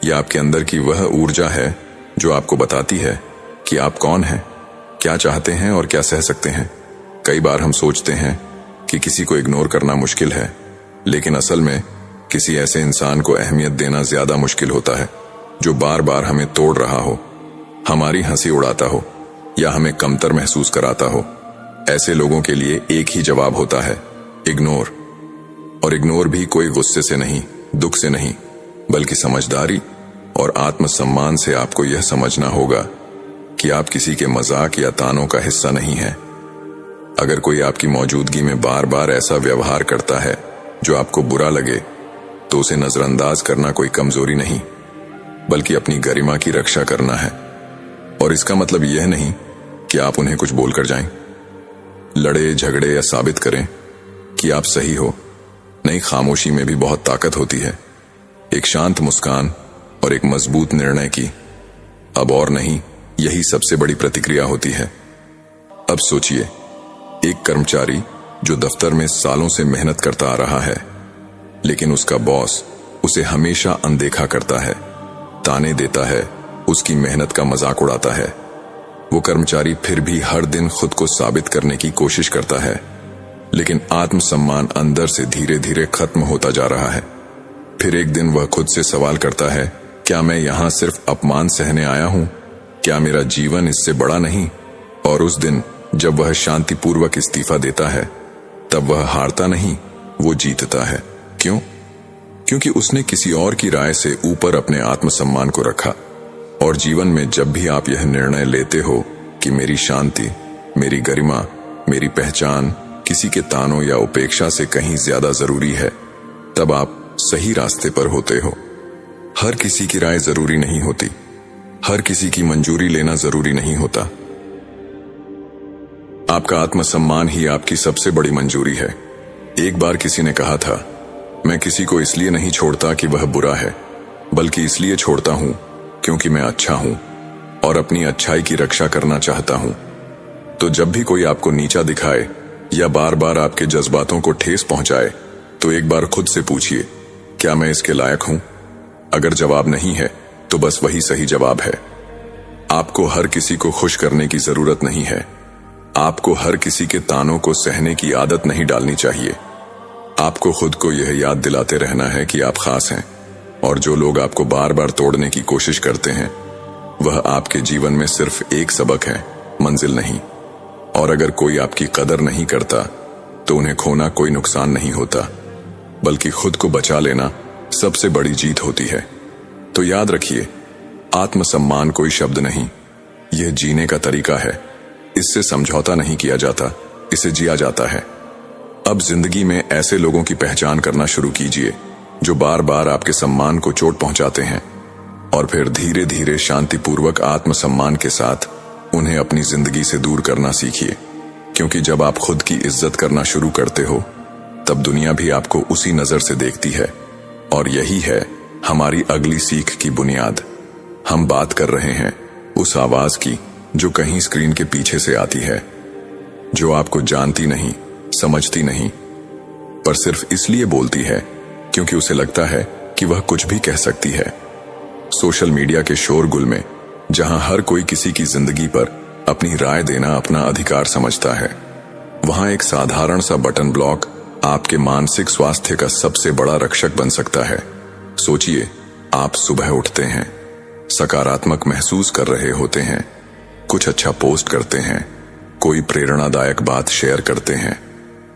यह आपके अंदर की वह ऊर्जा है जो आपको बताती है कि आप कौन हैं, क्या चाहते हैं और क्या सह सकते हैं। कई बार हम सोचते हैं कि किसी को इग्नोर करना मुश्किल है, लेकिन असल में किसी ऐसे इंसान को अहमियत देना ज्यादा मुश्किल होता है जो बार बार हमें तोड़ रहा हो, हमारी हंसी उड़ाता हो या हमें कमतर महसूस कराता हो। ऐसे लोगों के लिए एक ही जवाब होता है, इग्नोर। और इग्नोर भी कोई गुस्से से नहीं, दुख से नहीं, बल्कि समझदारी और आत्मसम्मान से। आपको यह समझना होगा कि आप किसी के मजाक या तानों का हिस्सा नहीं हैं। अगर कोई आपकी मौजूदगी में बार बार ऐसा व्यवहार करता है जो आपको बुरा लगे, तो उसे नजरअंदाज करना कोई कमजोरी नहीं, बल्कि अपनी गरिमा की रक्षा करना है। और इसका मतलब यह नहीं कि आप उन्हें कुछ बोलकर जाएं, लड़े झगड़े या साबित करें कि आप सही हो। नहीं, खामोशी में भी बहुत ताकत होती है। एक शांत मुस्कान और एक मजबूत निर्णय की अब और नहीं, यही सबसे बड़ी प्रतिक्रिया होती है। अब सोचिए, एक कर्मचारी जो दफ्तर में सालों से मेहनत करता आ रहा है, लेकिन उसका बॉस उसे हमेशा अनदेखा करता है, ताने देता है, उसकी मेहनत का मजाक उड़ाता है। वो कर्मचारी फिर भी हर दिन खुद को साबित करने की कोशिश करता है, लेकिन आत्मसम्मान अंदर से धीरे धीरे खत्म होता जा रहा है। फिर एक दिन वह खुद से सवाल करता है, क्या मैं यहां सिर्फ अपमान सहने आया हूं? क्या मेरा जीवन इससे बड़ा नहीं? और उस दिन जब वह शांतिपूर्वक इस्तीफा देता है, तब वह हारता नहीं, वो जीतता है। क्यों? क्योंकि उसने किसी और की राय से ऊपर अपने आत्मसम्मान को रखा। और जीवन में जब भी आप यह निर्णय लेते हो कि मेरी शांति, मेरी गरिमा, मेरी पहचान किसी के तानों या उपेक्षा से कहीं ज्यादा जरूरी है, तब आप सही रास्ते पर होते हो। हर किसी की राय जरूरी नहीं होती, हर किसी की मंजूरी लेना जरूरी नहीं होता। आपका आत्मसम्मान ही आपकी सबसे बड़ी मंजूरी है। एक बार किसी ने कहा था, मैं किसी को इसलिए नहीं छोड़ता कि वह बुरा है, बल्कि इसलिए छोड़ता हूं क्योंकि मैं अच्छा हूं और अपनी अच्छाई की रक्षा करना चाहता हूं। तो जब भी कोई आपको नीचा दिखाए या बार बार आपके जज्बातों को ठेस पहुंचाए, तो एक बार खुद से पूछिए, क्या मैं इसके लायक हूं? अगर जवाब नहीं है तो बस वही सही जवाब है। आपको हर किसी को खुश करने की जरूरत नहीं है। आपको हर किसी के तानों को सहने की आदत नहीं डालनी चाहिए। आपको खुद को यह याद दिलाते रहना है कि आप खास हैं, और जो लोग आपको बार बार तोड़ने की कोशिश करते हैं, वह आपके जीवन में सिर्फ एक सबक है, मंजिल नहीं। और अगर कोई आपकी कदर नहीं करता, तो उन्हें खोना कोई नुकसान नहीं होता, बल्कि खुद को बचा लेना सबसे बड़ी जीत होती है। तो याद रखिए, आत्मसम्मान कोई शब्द नहीं, यह जीने का तरीका है। इससे समझौता नहीं किया जाता, इसे जिया जाता है। अब जिंदगी में ऐसे लोगों की पहचान करना शुरू कीजिए जो बार बार आपके सम्मान को चोट पहुंचाते हैं, और फिर धीरे धीरे शांतिपूर्वक आत्मसम्मान के साथ उन्हें अपनी जिंदगी से दूर करना सीखिए। क्योंकि जब आप खुद की इज्जत करना शुरू करते हो, तब दुनिया भी आपको उसी नजर से देखती है। और यही है हमारी अगली सीख की बुनियाद। हम बात कर रहे हैं उस आवाज की जो कहीं स्क्रीन के पीछे से आती है, जो आपको जानती नहीं, समझती नहीं, पर सिर्फ इसलिए बोलती है क्योंकि उसे लगता है कि वह कुछ भी कह सकती है। सोशल मीडिया के शोरगुल में, जहां हर कोई किसी की जिंदगी पर अपनी राय देना अपना अधिकार समझता है, वहां एक साधारण सा बटन ब्लॉक आपके मानसिक स्वास्थ्य का सबसे बड़ा रक्षक बन सकता है। सोचिए, आप सुबह उठते हैं, सकारात्मक महसूस कर रहे होते हैं, कुछ अच्छा पोस्ट करते हैं, कोई प्रेरणादायक बात शेयर करते हैं,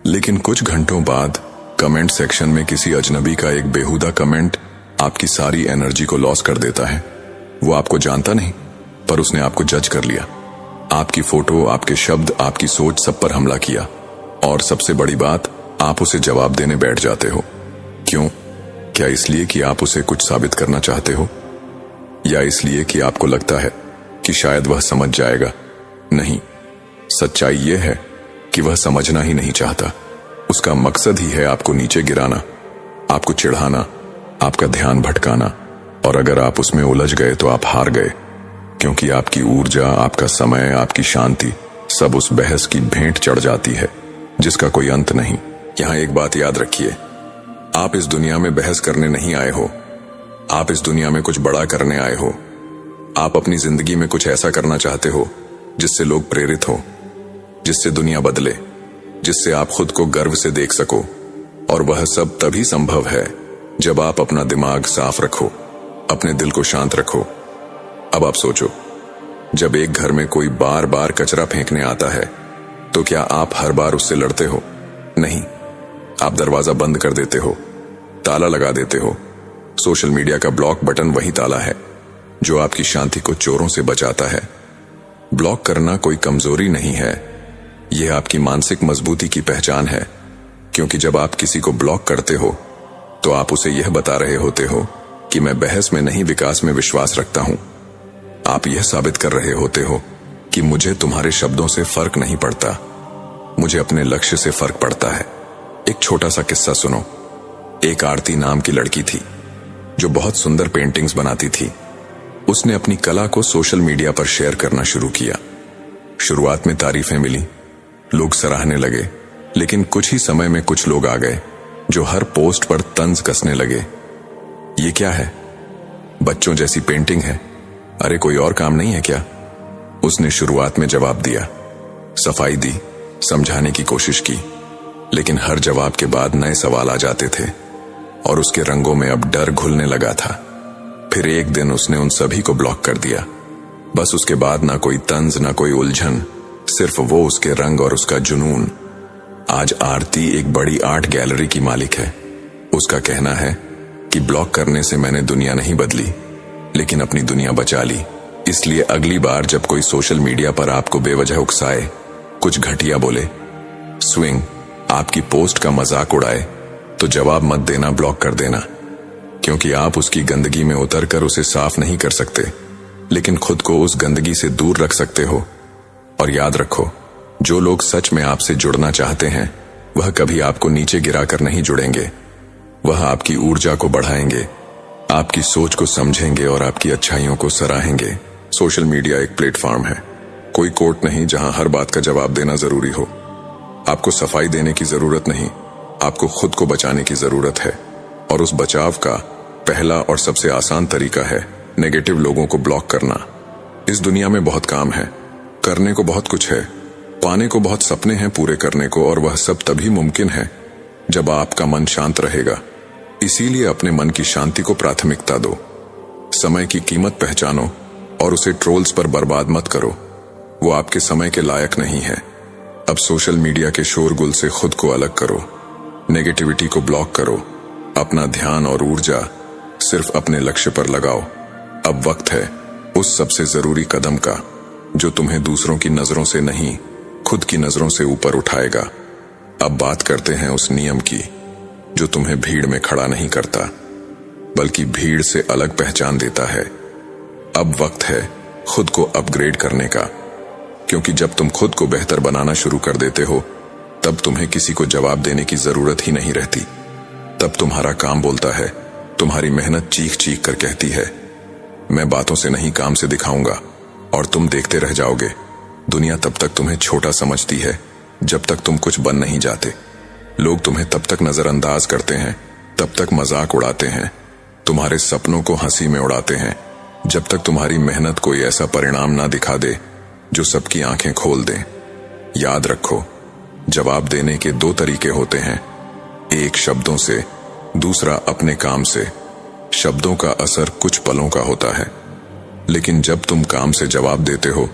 लेकिन कुछ घंटों बाद कमेंट सेक्शन में किसी अजनबी का एक बेहुदा कमेंट आपकी सारी एनर्जी को लॉस कर देता है। वो आपको जानता नहीं, पर उसने आपको जज कर लिया। आपकी फोटो, आपके शब्द, आपकी सोच, सब पर हमला किया। और सबसे बड़ी बात, आप उसे जवाब देने बैठ जाते हो। क्यों? क्या इसलिए कि आप उसे कुछ साबित करना चाहते हो, या इसलिए कि आपको लगता है कि शायद वह समझ जाएगा? नहीं, सच्चाई यह है कि वह समझना ही नहीं चाहता। उसका मकसद ही है आपको नीचे गिराना, आपको चिढ़ाना, आपका ध्यान भटकाना। और अगर आप उसमें उलझ गए तो आप हार गए, क्योंकि आपकी ऊर्जा, आपका समय, आपकी शांति सब उस बहस की भेंट चढ़ जाती है जिसका कोई अंत नहीं। यहां एक बात याद रखिए, आप इस दुनिया में बहस करने नहीं आए हो, आप इस दुनिया में कुछ बड़ा करने आए हो। आप अपनी जिंदगी में कुछ ऐसा करना चाहते हो जिससे लोग प्रेरित हो, जिससे दुनिया बदले, जिससे आप खुद को गर्व से देख सको। और वह सब तभी संभव है जब आप अपना दिमाग साफ रखो, अपने दिल को शांत रखो। अब आप सोचो, जब एक घर में कोई बार बार कचरा फेंकने आता है, तो क्या आप हर बार उससे लड़ते हो? नहीं, आप दरवाजा बंद कर देते हो, ताला लगा देते हो। सोशल मीडिया का ब्लॉक बटन वही ताला है जो आपकी शांति को चोरों से बचाता है। ब्लॉक करना कोई कमजोरी नहीं है, यह आपकी मानसिक मजबूती की पहचान है। क्योंकि जब आप किसी को ब्लॉक करते हो, तो आप उसे यह बता रहे होते हो कि मैं बहस में नहीं, विकास में विश्वास रखता हूं। आप यह साबित कर रहे होते हो कि मुझे तुम्हारे शब्दों से फर्क नहीं पड़ता, मुझे अपने लक्ष्य से फर्क पड़ता है। एक छोटा सा किस्सा सुनो। एक आरती नाम की लड़की थी जो बहुत सुंदर पेंटिंग्स बनाती थी। उसने अपनी कला को सोशल मीडिया पर शेयर करना शुरू किया। शुरुआत में तारीफें मिली, लोग सराहने लगे, लेकिन कुछ ही समय में कुछ लोग आ गए जो हर पोस्ट पर तंज कसने लगे। ये क्या है? बच्चों जैसी पेंटिंग है, अरे कोई और काम नहीं है क्या? उसने शुरुआत में जवाब दिया, सफाई दी, समझाने की कोशिश की, लेकिन हर जवाब के बाद नए सवाल आ जाते थे और उसके रंगों में अब डर घुलने लगा था। फिर एक दिन उसने उन सभी को ब्लॉक कर दिया। बस उसके बाद ना कोई तंज, ना कोई उलझन, सिर्फ वो, उसके रंग और उसका जुनून। आज आरती एक बड़ी आर्ट गैलरी की मालिक है। उसका कहना है कि ब्लॉक करने से मैंने दुनिया नहीं बदली, लेकिन अपनी दुनिया बचा ली। इसलिए अगली बार जब कोई सोशल मीडिया पर आपको बेवजह उकसाए, कुछ घटिया बोले, स्विंग आपकी पोस्ट का मजाक उड़ाए, तो जवाब मत देना, ब्लॉक कर देना। क्योंकि आप उसकी गंदगी में उतरकर उसे साफ नहीं कर सकते, लेकिन खुद को उस गंदगी से दूर रख सकते हो। और याद रखो, जो लोग सच में आपसे जुड़ना चाहते हैं, वह कभी आपको नीचे गिराकर नहीं जुड़ेंगे। वह आपकी ऊर्जा को बढ़ाएंगे, आपकी सोच को समझेंगे और आपकी अच्छाइयों को सराहेंगे। सोशल मीडिया एक प्लेटफॉर्म है, कोई कोर्ट नहीं जहां हर बात का जवाब देना जरूरी हो। आपको सफाई देने की जरूरत नहीं, आपको खुद को बचाने की जरूरत है। और उस बचाव का पहला और सबसे आसान तरीका है नेगेटिव लोगों को ब्लॉक करना। इस दुनिया में बहुत काम है, करने को बहुत कुछ है, पाने को बहुत सपने हैं पूरे करने को, और वह सब तभी मुमकिन है जब आपका मन शांत रहेगा। इसीलिए अपने मन की शांति को प्राथमिकता दो। समय की कीमत पहचानो और उसे ट्रोल्स पर बर्बाद मत करो, वो आपके समय के लायक नहीं है। अब सोशल मीडिया के शोरगुल से खुद को अलग करो, नेगेटिविटी को ब्लॉक करो, अपना ध्यान और ऊर्जा सिर्फ अपने लक्ष्य पर लगाओ। अब वक्त है उस सबसे जरूरी कदम का जो तुम्हें दूसरों की नजरों से नहीं, खुद की नजरों से ऊपर उठाएगा। अब बात करते हैं उस नियम की जो तुम्हें भीड़ में खड़ा नहीं करता, बल्कि भीड़ से अलग पहचान देता है। अब वक्त है खुद को अपग्रेड करने का, क्योंकि जब तुम खुद को बेहतर बनाना शुरू कर देते हो, तब तुम्हें किसी को जवाब देने की जरूरत ही नहीं रहती। तब तुम्हारा काम बोलता है, तुम्हारी मेहनत चीख चीख कर कहती है, मैं बातों से नहीं काम से दिखाऊंगा, और तुम देखते रह जाओगे। दुनिया तब तक तुम्हें छोटा समझती है जब तक तुम कुछ बन नहीं जाते। लोग तुम्हें तब तक नजरअंदाज करते हैं, तब तक मजाक उड़ाते हैं, तुम्हारे सपनों को हंसी में उड़ाते हैं, जब तक तुम्हारी मेहनत कोई ऐसा परिणाम ना दिखा दे जो सबकी आंखें खोल दे। याद रखो, जवाब देने के दो तरीके होते हैं, एक शब्दों से, दूसरा अपने काम से। शब्दों का असर कुछ पलों का होता है, लेकिन जब तुम काम से जवाब देते हो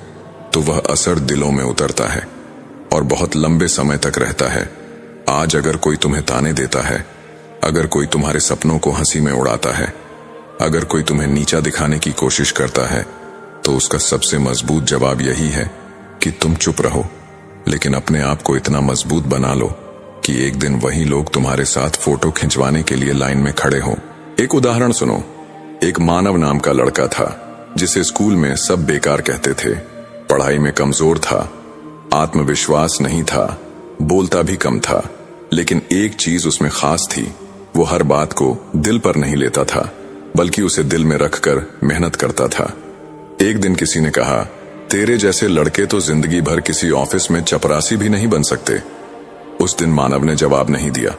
तो वह असर दिलों में उतरता है और बहुत लंबे समय तक रहता है। आज अगर कोई तुम्हें ताने देता है, अगर कोई तुम्हारे सपनों को हंसी में उड़ाता है, अगर कोई तुम्हें नीचा दिखाने की कोशिश करता है, तो उसका सबसे मजबूत जवाब यही है कि तुम चुप रहो, लेकिन अपने आप को इतना मजबूत बना लो कि एक दिन वही लोग तुम्हारे साथ फोटो खिंचवाने के लिए लाइन में खड़े हों। एक उदाहरण सुनो। एक मानव नाम का लड़का था जिसे स्कूल में सब बेकार कहते थे। पढ़ाई में कमजोर था, आत्मविश्वास नहीं था, बोलता भी कम था, लेकिन एक चीज उसमें खास थी, वो हर बात को दिल पर नहीं लेता था, बल्कि उसे दिल में रखकर मेहनत करता था। एक दिन किसी ने कहा, तेरे जैसे लड़के तो जिंदगी भर किसी ऑफिस में चपरासी भी नहीं बन सकते। उस दिन मानव ने जवाब नहीं दिया,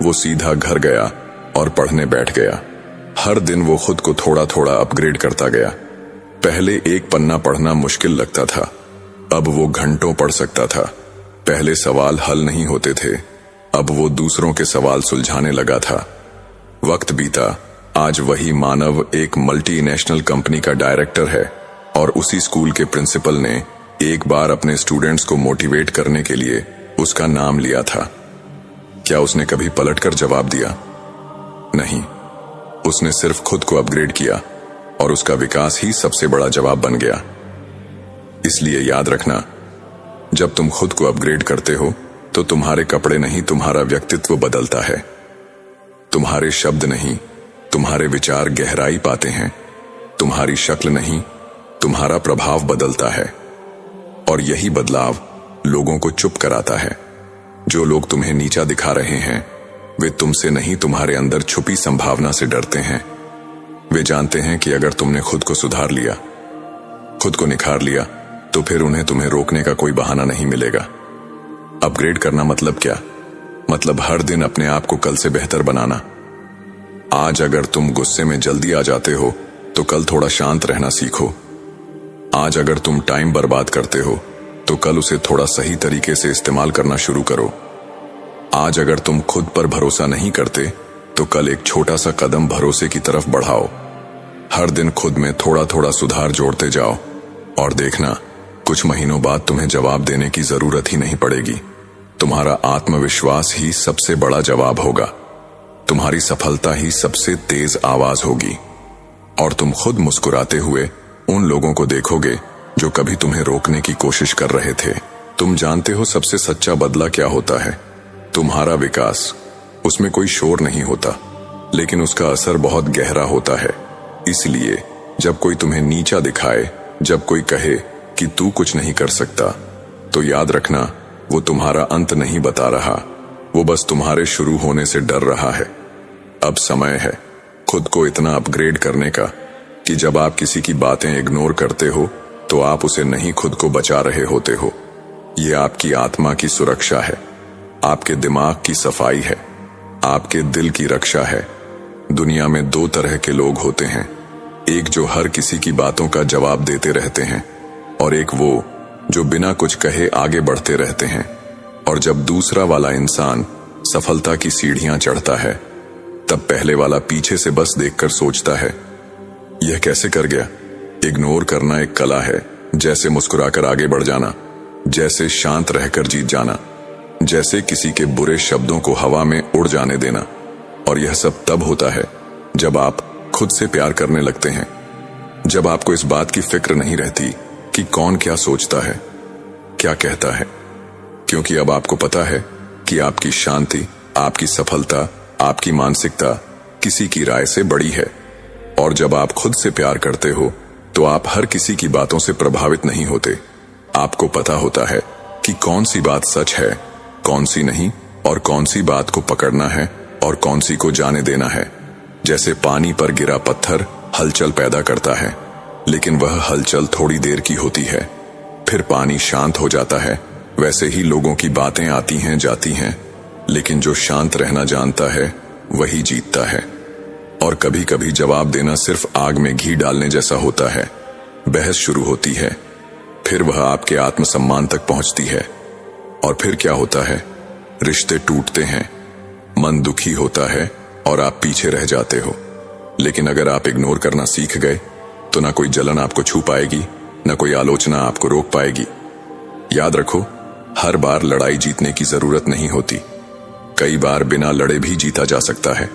वो सीधा घर गया और पढ़ने बैठ गया। हर दिन वो खुद को थोड़ा थोड़ा अपग्रेड करता गया। पहले एक पन्ना पढ़ना मुश्किल लगता था, अब वो घंटों पढ़ सकता था। पहले सवाल हल नहीं होते थे, अब वो दूसरों के सवाल सुलझाने लगा था। वक्त बीता, आज वही मानव एक मल्टीनेशनल कंपनी का डायरेक्टर है, और उसी स्कूल के प्रिंसिपल ने एक बार अपने स्टूडेंट्स को मोटिवेट करने के लिए उसका नाम लिया था। क्या उसने कभी पलटकर जवाब दिया? नहीं, उसने सिर्फ खुद को अपग्रेड किया, और उसका विकास ही सबसे बड़ा जवाब बन गया। इसलिए याद रखना, जब तुम खुद को अपग्रेड करते हो तो तुम्हारे कपड़े नहीं, तुम्हारा व्यक्तित्व बदलता है। तुम्हारे शब्द नहीं, तुम्हारे विचार गहराई पाते हैं। तुम्हारी शक्ल नहीं, तुम्हारा प्रभाव बदलता है। और यही बदलाव लोगों को चुप कराता है। जो लोग तुम्हें नीचा दिखा रहे हैं, वे तुमसे नहीं, तुम्हारे अंदर छुपी संभावना से डरते हैं। वे जानते हैं कि अगर तुमने खुद को सुधार लिया, खुद को निखार लिया, तो फिर उन्हें तुम्हें रोकने का कोई बहाना नहीं मिलेगा। अपग्रेड करना मतलब क्या? मतलब हर दिन अपने आप को कल से बेहतर बनाना। आज अगर तुम गुस्से में जल्दी आ जाते हो, तो कल थोड़ा शांत रहना सीखो। आज अगर तुम टाइम बर्बाद करते हो, तो कल उसे थोड़ा सही तरीके से इस्तेमाल करना शुरू करो। आज अगर तुम खुद पर भरोसा नहीं करते, तो कल एक छोटा सा कदम भरोसे की तरफ बढ़ाओ। हर दिन खुद में थोड़ा थोड़ा सुधार जोड़ते जाओ, और देखना, कुछ महीनों बाद तुम्हें जवाब देने की जरूरत ही नहीं पड़ेगी। तुम्हारा आत्मविश्वास ही सबसे बड़ा जवाब होगा। तुम्हारी सफलता ही सबसे तेज आवाज होगी। और तुम खुद मुस्कुराते हुए उन लोगों को देखोगे जो कभी तुम्हें रोकने की कोशिश कर रहे थे। तुम जानते हो सबसे सच्चा बदला क्या होता है? तुम्हारा विकास। उसमें कोई शोर नहीं होता, लेकिन उसका असर बहुत गहरा होता है। इसलिए जब कोई तुम्हें नीचा दिखाए, जब कोई कहे कि तू कुछ नहीं कर सकता, तो याद रखना, वो तुम्हारा अंत नहीं बता रहा, वो बस तुम्हारे शुरू होने से डर रहा है। अब समय है खुद को इतना अपग्रेड करने का कि जब आप किसी की बातें इग्नोर करते हो तो आप उसे नहीं, खुद को बचा रहे होते हो। ये आपकी आत्मा की सुरक्षा है, आपके दिमाग की सफाई है, आपके दिल की रक्षा है। दुनिया में दो तरह के लोग होते हैं, एक जो हर किसी की बातों का जवाब देते रहते हैं, और एक वो जो बिना कुछ कहे आगे बढ़ते रहते हैं। और जब दूसरा वाला इंसान सफलता की सीढ़ियां चढ़ता है, तब पहले वाला पीछे से बस देखकर सोचता है, यह कैसे कर गया। इग्नोर करना एक कला है, जैसे मुस्कुराकर आगे बढ़ जाना, जैसे शांत रहकर जीत जाना, जैसे किसी के बुरे शब्दों को हवा में उड़ जाने देना। और यह सब तब होता है जब आप खुद से प्यार करने लगते हैं, जब आपको इस बात की फिक्र नहीं रहती कि कौन क्या सोचता है, क्या कहता है, क्योंकि अब आपको पता है कि आपकी शांति, आपकी सफलता, आपकी मानसिकता किसी की राय से बड़ी है। और जब आप खुद से प्यार करते हो तो आप हर किसी की बातों से प्रभावित नहीं होते। आपको पता होता है कि कौन सी बात सच है, कौन सी नहीं, और कौन सी बात को पकड़ना है और कौन सी को जाने देना है। जैसे पानी पर गिरा पत्थर हलचल पैदा करता है, लेकिन वह हलचल थोड़ी देर की होती है, फिर पानी शांत हो जाता है। वैसे ही लोगों की बातें आती हैं, जाती हैं, लेकिन जो शांत रहना जानता है वही जीतता है। और कभी कभी जवाब देना सिर्फ आग में घी डालने जैसा होता है। बहस शुरू होती है, फिर वह आपके आत्मसम्मान तक पहुंचती है, और फिर क्या होता है, रिश्ते टूटते हैं, मन दुखी होता है और आप पीछे रह जाते हो। लेकिन अगर आप इग्नोर करना सीख गए तो ना कोई जलन आपको छू पाएगी, ना कोई आलोचना आपको रोक पाएगी। याद रखो, हर बार लड़ाई जीतने की जरूरत नहीं होती, कई बार बिना लड़े भी जीता जा सकता है।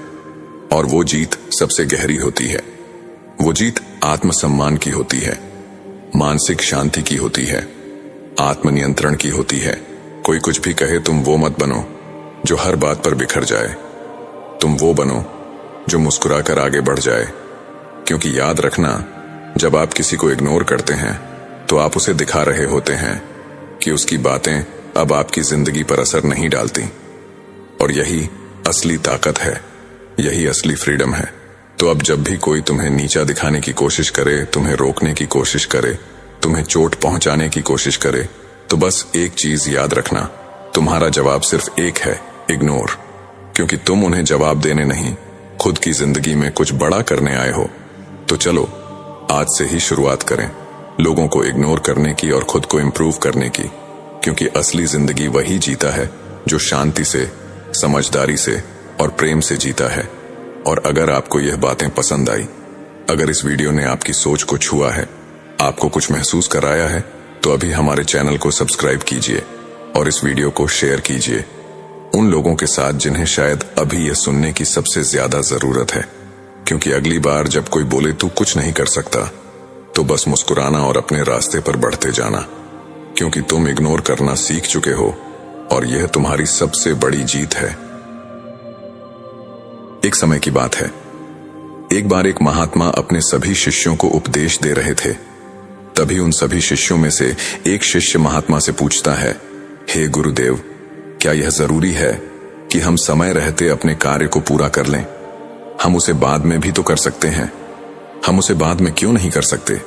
और वो जीत सबसे गहरी होती है, वो जीत आत्मसम्मान की होती है, मानसिक शांति की होती है, आत्मनियंत्रण की होती है। कोई कुछ भी कहे, तुम वो मत बनो जो हर बात पर बिखर जाए, तुम वो बनो जो मुस्कुराकर आगे बढ़ जाए। क्योंकि याद रखना, जब आप किसी को इग्नोर करते हैं तो आप उसे दिखा रहे होते हैं कि उसकी बातें अब आपकी जिंदगी पर असर नहीं डालती। और यही असली ताकत है, यही असली फ्रीडम है। तो अब जब भी कोई तुम्हें नीचा दिखाने की कोशिश करे, तुम्हें रोकने की कोशिश करे, तुम्हें चोट पहुंचाने की कोशिश करे, तो बस एक चीज याद रखना, तुम्हारा जवाब सिर्फ एक है, इग्नोर। क्योंकि तुम उन्हें जवाब देने नहीं, खुद की जिंदगी में कुछ बड़ा करने आए हो। तो चलो आज से ही शुरुआत करें लोगों को इग्नोर करने की और खुद को इम्प्रूव करने की। क्योंकि असली जिंदगी वही जीता है जो शांति से, समझदारी से और प्रेम से जीता है। और अगर आपको यह बातें पसंद आई, अगर इस वीडियो ने आपकी सोच को छुआ है, आपको कुछ महसूस कराया है, तो अभी हमारे चैनल को सब्सक्राइब कीजिए और इस वीडियो को शेयर कीजिए उन लोगों के साथ जिन्हें शायद अभी यह सुनने की सबसे ज्यादा जरूरत है। क्योंकि अगली बार जब कोई बोले तू कुछ नहीं कर सकता, तो बस मुस्कुराना और अपने रास्ते पर बढ़ते जाना। क्योंकि तुम इग्नोर करना सीख चुके हो और यह तुम्हारी सबसे बड़ी जीत है। एक समय की बात है, एक बार एक महात्मा अपने सभी शिष्यों को उपदेश दे रहे थे। तभी उन सभी शिष्यों में से एक शिष्य महात्मा से पूछता है, हे गुरुदेव, क्या यह जरूरी है कि हम समय रहते अपने कार्य को पूरा कर लें? हम उसे बाद में भी तो कर सकते हैं, हम उसे बाद में क्यों नहीं कर सकते?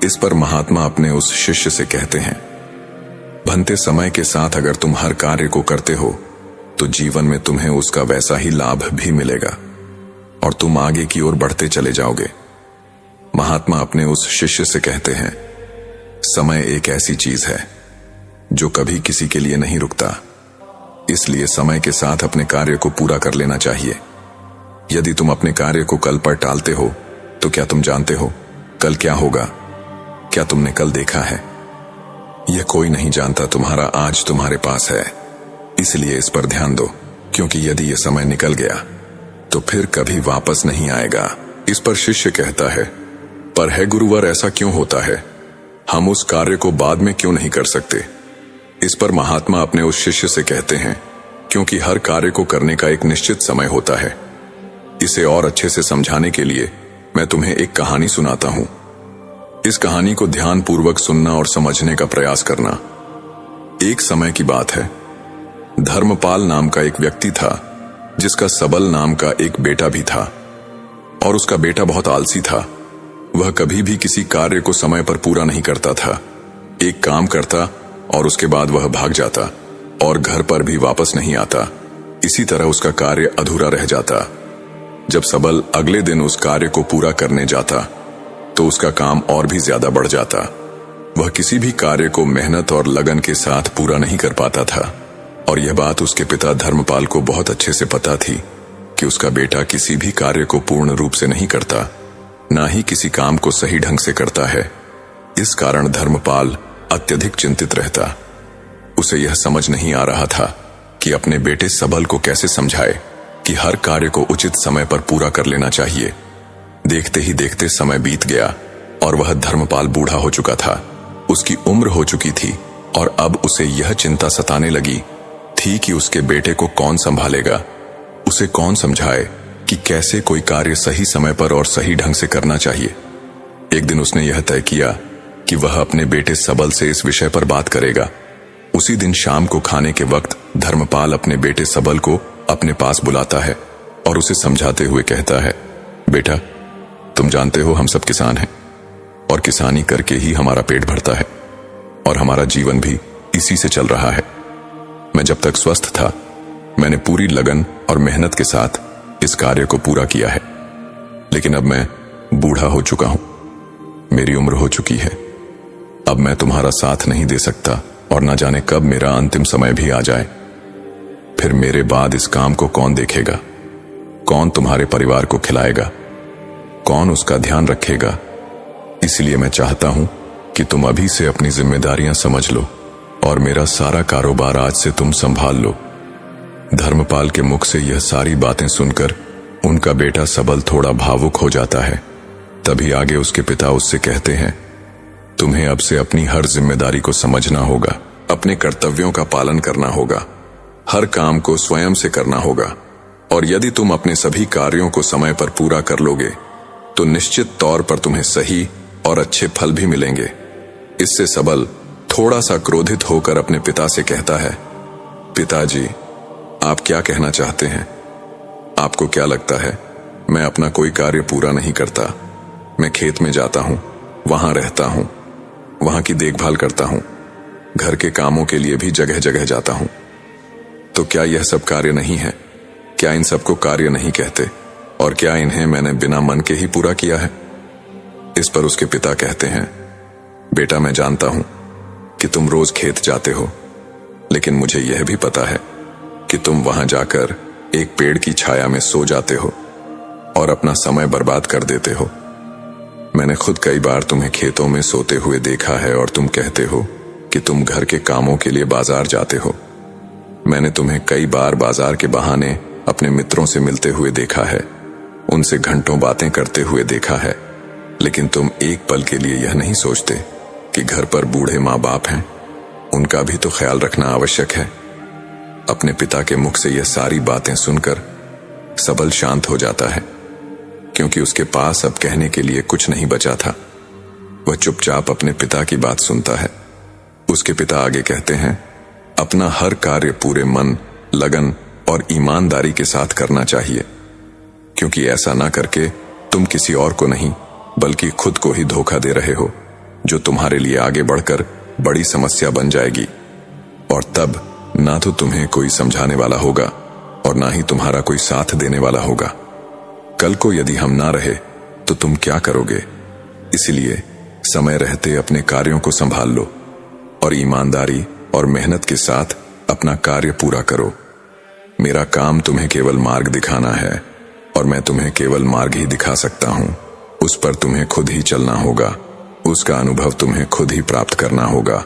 इस पर महात्मा अपने उस शिष्य से कहते हैं, बनते समय के साथ अगर तुम हर कार्य को करते हो तो जीवन में तुम्हें उसका वैसा ही लाभ भी मिलेगा और तुम आगे की ओर बढ़ते चले जाओगे। महात्मा अपने उस शिष्य से कहते हैं, समय एक ऐसी चीज है जो कभी किसी के लिए नहीं रुकता, इसलिए समय के साथ अपने कार्य को पूरा कर लेना चाहिए। यदि तुम अपने कार्य को कल पर टालते हो तो क्या तुम जानते हो कल क्या होगा? क्या तुमने कल देखा है? यह कोई नहीं जानता। तुम्हारा आज तुम्हारे पास है, इसलिए इस पर ध्यान दो, क्योंकि यदि यह समय निकल गया तो फिर कभी वापस नहीं आएगा। इस पर शिष्य कहता है, पर है गुरुवर, ऐसा क्यों होता है? हम उस कार्य को बाद में क्यों नहीं कर सकते? इस पर महात्मा अपने उस शिष्य से कहते हैं, क्योंकि हर कार्य को करने का एक निश्चित समय होता है। इसे और अच्छे से समझाने के लिए मैं तुम्हें एक कहानी सुनाता हूं। इस कहानी को ध्यानपूर्वक सुनना और समझने का प्रयास करना। एक समय की बात है। धर्मपाल नाम का एक व्यक्ति था, जिसका सबल नाम का एक बेटा भी था, और उसका बेटा बहुत आलसी था। वह कभी भी किसी कार्य को समय पर पूरा नहीं करता था। एक काम करता और उसके बाद वह भाग जाता और घर पर भी वापस नहीं आता। इसी तरह उसका कार्य अधूरा रह जाता। जब सबल अगले दिन उस कार्य को पूरा करने जाता तो उसका काम और भी ज्यादा बढ़ जाता। वह किसी भी कार्य को मेहनत और लगन के साथ पूरा नहीं कर पाता था, और यह बात उसके पिता धर्मपाल को बहुत अच्छे से पता थी कि उसका बेटा किसी भी कार्य को पूर्ण रूप से नहीं करता, ना ही किसी काम को सही ढंग से करता है। इस कारण धर्मपाल अत्यधिक चिंतित रहता। उसे यह समझ नहीं आ रहा था कि अपने बेटे सबल को कैसे समझाए कि हर कार्य को उचित समय पर पूरा कर लेना चाहिए। देखते ही देखते समय बीत गया और वह धर्मपाल बूढ़ा हो चुका था। उसकी उम्र हो चुकी थी और अब उसे यह चिंता सताने लगी थी कि उसके बेटे को कौन संभालेगा, उसे कौन समझाए कि कैसे कोई कार्य सही समय पर और सही ढंग से करना चाहिए। एक दिन उसने यह तय किया कि वह अपने बेटे सबल से इस विषय पर बात करेगा। उसी दिन शाम को खाने के वक्त धर्मपाल अपने बेटे सबल को अपने पास बुलाता है और उसे समझाते हुए कहता है, बेटा, तुम जानते हो हम सब किसान हैं और किसानी करके ही हमारा पेट भरता है और हमारा जीवन भी इसी से चल रहा है। मैं जब तक स्वस्थ था मैंने पूरी लगन और मेहनत के साथ इस कार्य को पूरा किया है, लेकिन अब मैं बूढ़ा हो चुका हूं, मेरी उम्र हो चुकी है। अब मैं तुम्हारा साथ नहीं दे सकता और न जाने कब मेरा अंतिम समय भी आ जाए। फिर मेरे बाद इस काम को कौन देखेगा? कौन तुम्हारे परिवार को खिलाएगा? कौन उसका ध्यान रखेगा? इसलिए मैं चाहता हूं कि तुम अभी से अपनी जिम्मेदारियां समझ लो और मेरा सारा कारोबार आज से तुम संभाल लो। धर्मपाल के मुख से यह सारी बातें सुनकर उनका बेटा सबल थोड़ा भावुक हो जाता है। तभी आगे उसके पिता उससे कहते हैं, तुम्हें अब से अपनी हर जिम्मेदारी को समझना होगा, अपने कर्तव्यों का पालन करना होगा, हर काम को स्वयं से करना होगा, और यदि तुम अपने सभी कार्यों को समय पर पूरा कर लोगे तो निश्चित तौर पर तुम्हें सही और अच्छे फल भी मिलेंगे। इससे सबल थोड़ा सा क्रोधित होकर अपने पिता से कहता है, पिताजी, आप क्या कहना चाहते हैं? आपको क्या लगता है मैं अपना कोई कार्य पूरा नहीं करता? मैं खेत में जाता हूं, वहां रहता हूं, वहां की देखभाल करता हूं, घर के कामों के लिए भी जगह जगह जाता हूं। तो क्या यह सब कार्य नहीं है? क्या इन सबको कार्य नहीं कहते? और क्या इन्हें मैंने बिना मन के ही पूरा किया है? इस पर उसके पिता कहते हैं, बेटा, मैं जानता हूं कि तुम रोज खेत जाते हो, लेकिन मुझे यह भी पता है कि तुम वहां जाकर एक पेड़ की छाया में सो जाते हो और अपना समय बर्बाद कर देते हो। मैंने खुद कई बार तुम्हें खेतों में सोते हुए देखा है और तुम कहते हो कि तुम घर के कामों के लिए बाजार जाते हो। मैंने तुम्हें कई बार बाजार के बहाने अपने मित्रों से मिलते हुए देखा है, उनसे घंटों बातें करते हुए देखा है, लेकिन तुम एक पल के लिए यह नहीं सोचते कि घर पर बूढ़े माँ बाप हैं, उनका भी तो ख्याल रखना आवश्यक है। अपने पिता के मुख से यह सारी बातें सुनकर सबल शांत हो जाता है, क्योंकि उसके पास अब कहने के लिए कुछ नहीं बचा था। वह चुपचाप अपने पिता की बात सुनता है। उसके पिता आगे कहते हैं, अपना हर कार्य पूरे मन, लगन और ईमानदारी के साथ करना चाहिए, क्योंकि ऐसा ना करके तुम किसी और को नहीं बल्कि खुद को ही धोखा दे रहे हो, जो तुम्हारे लिए आगे बढ़कर बड़ी समस्या बन जाएगी। और तब ना तो तुम्हें कोई समझाने वाला होगा और ना ही तुम्हारा कोई साथ देने वाला होगा। कल को यदि हम ना रहे तो तुम क्या करोगे? इसलिए समय रहते अपने कार्यों को संभाल लो और ईमानदारी और मेहनत के साथ अपना कार्य पूरा करो। मेरा काम तुम्हें केवल मार्ग दिखाना है और मैं तुम्हें केवल मार्ग ही दिखा सकता हूं। उस पर तुम्हें खुद ही चलना होगा, उसका अनुभव तुम्हें खुद ही प्राप्त करना होगा,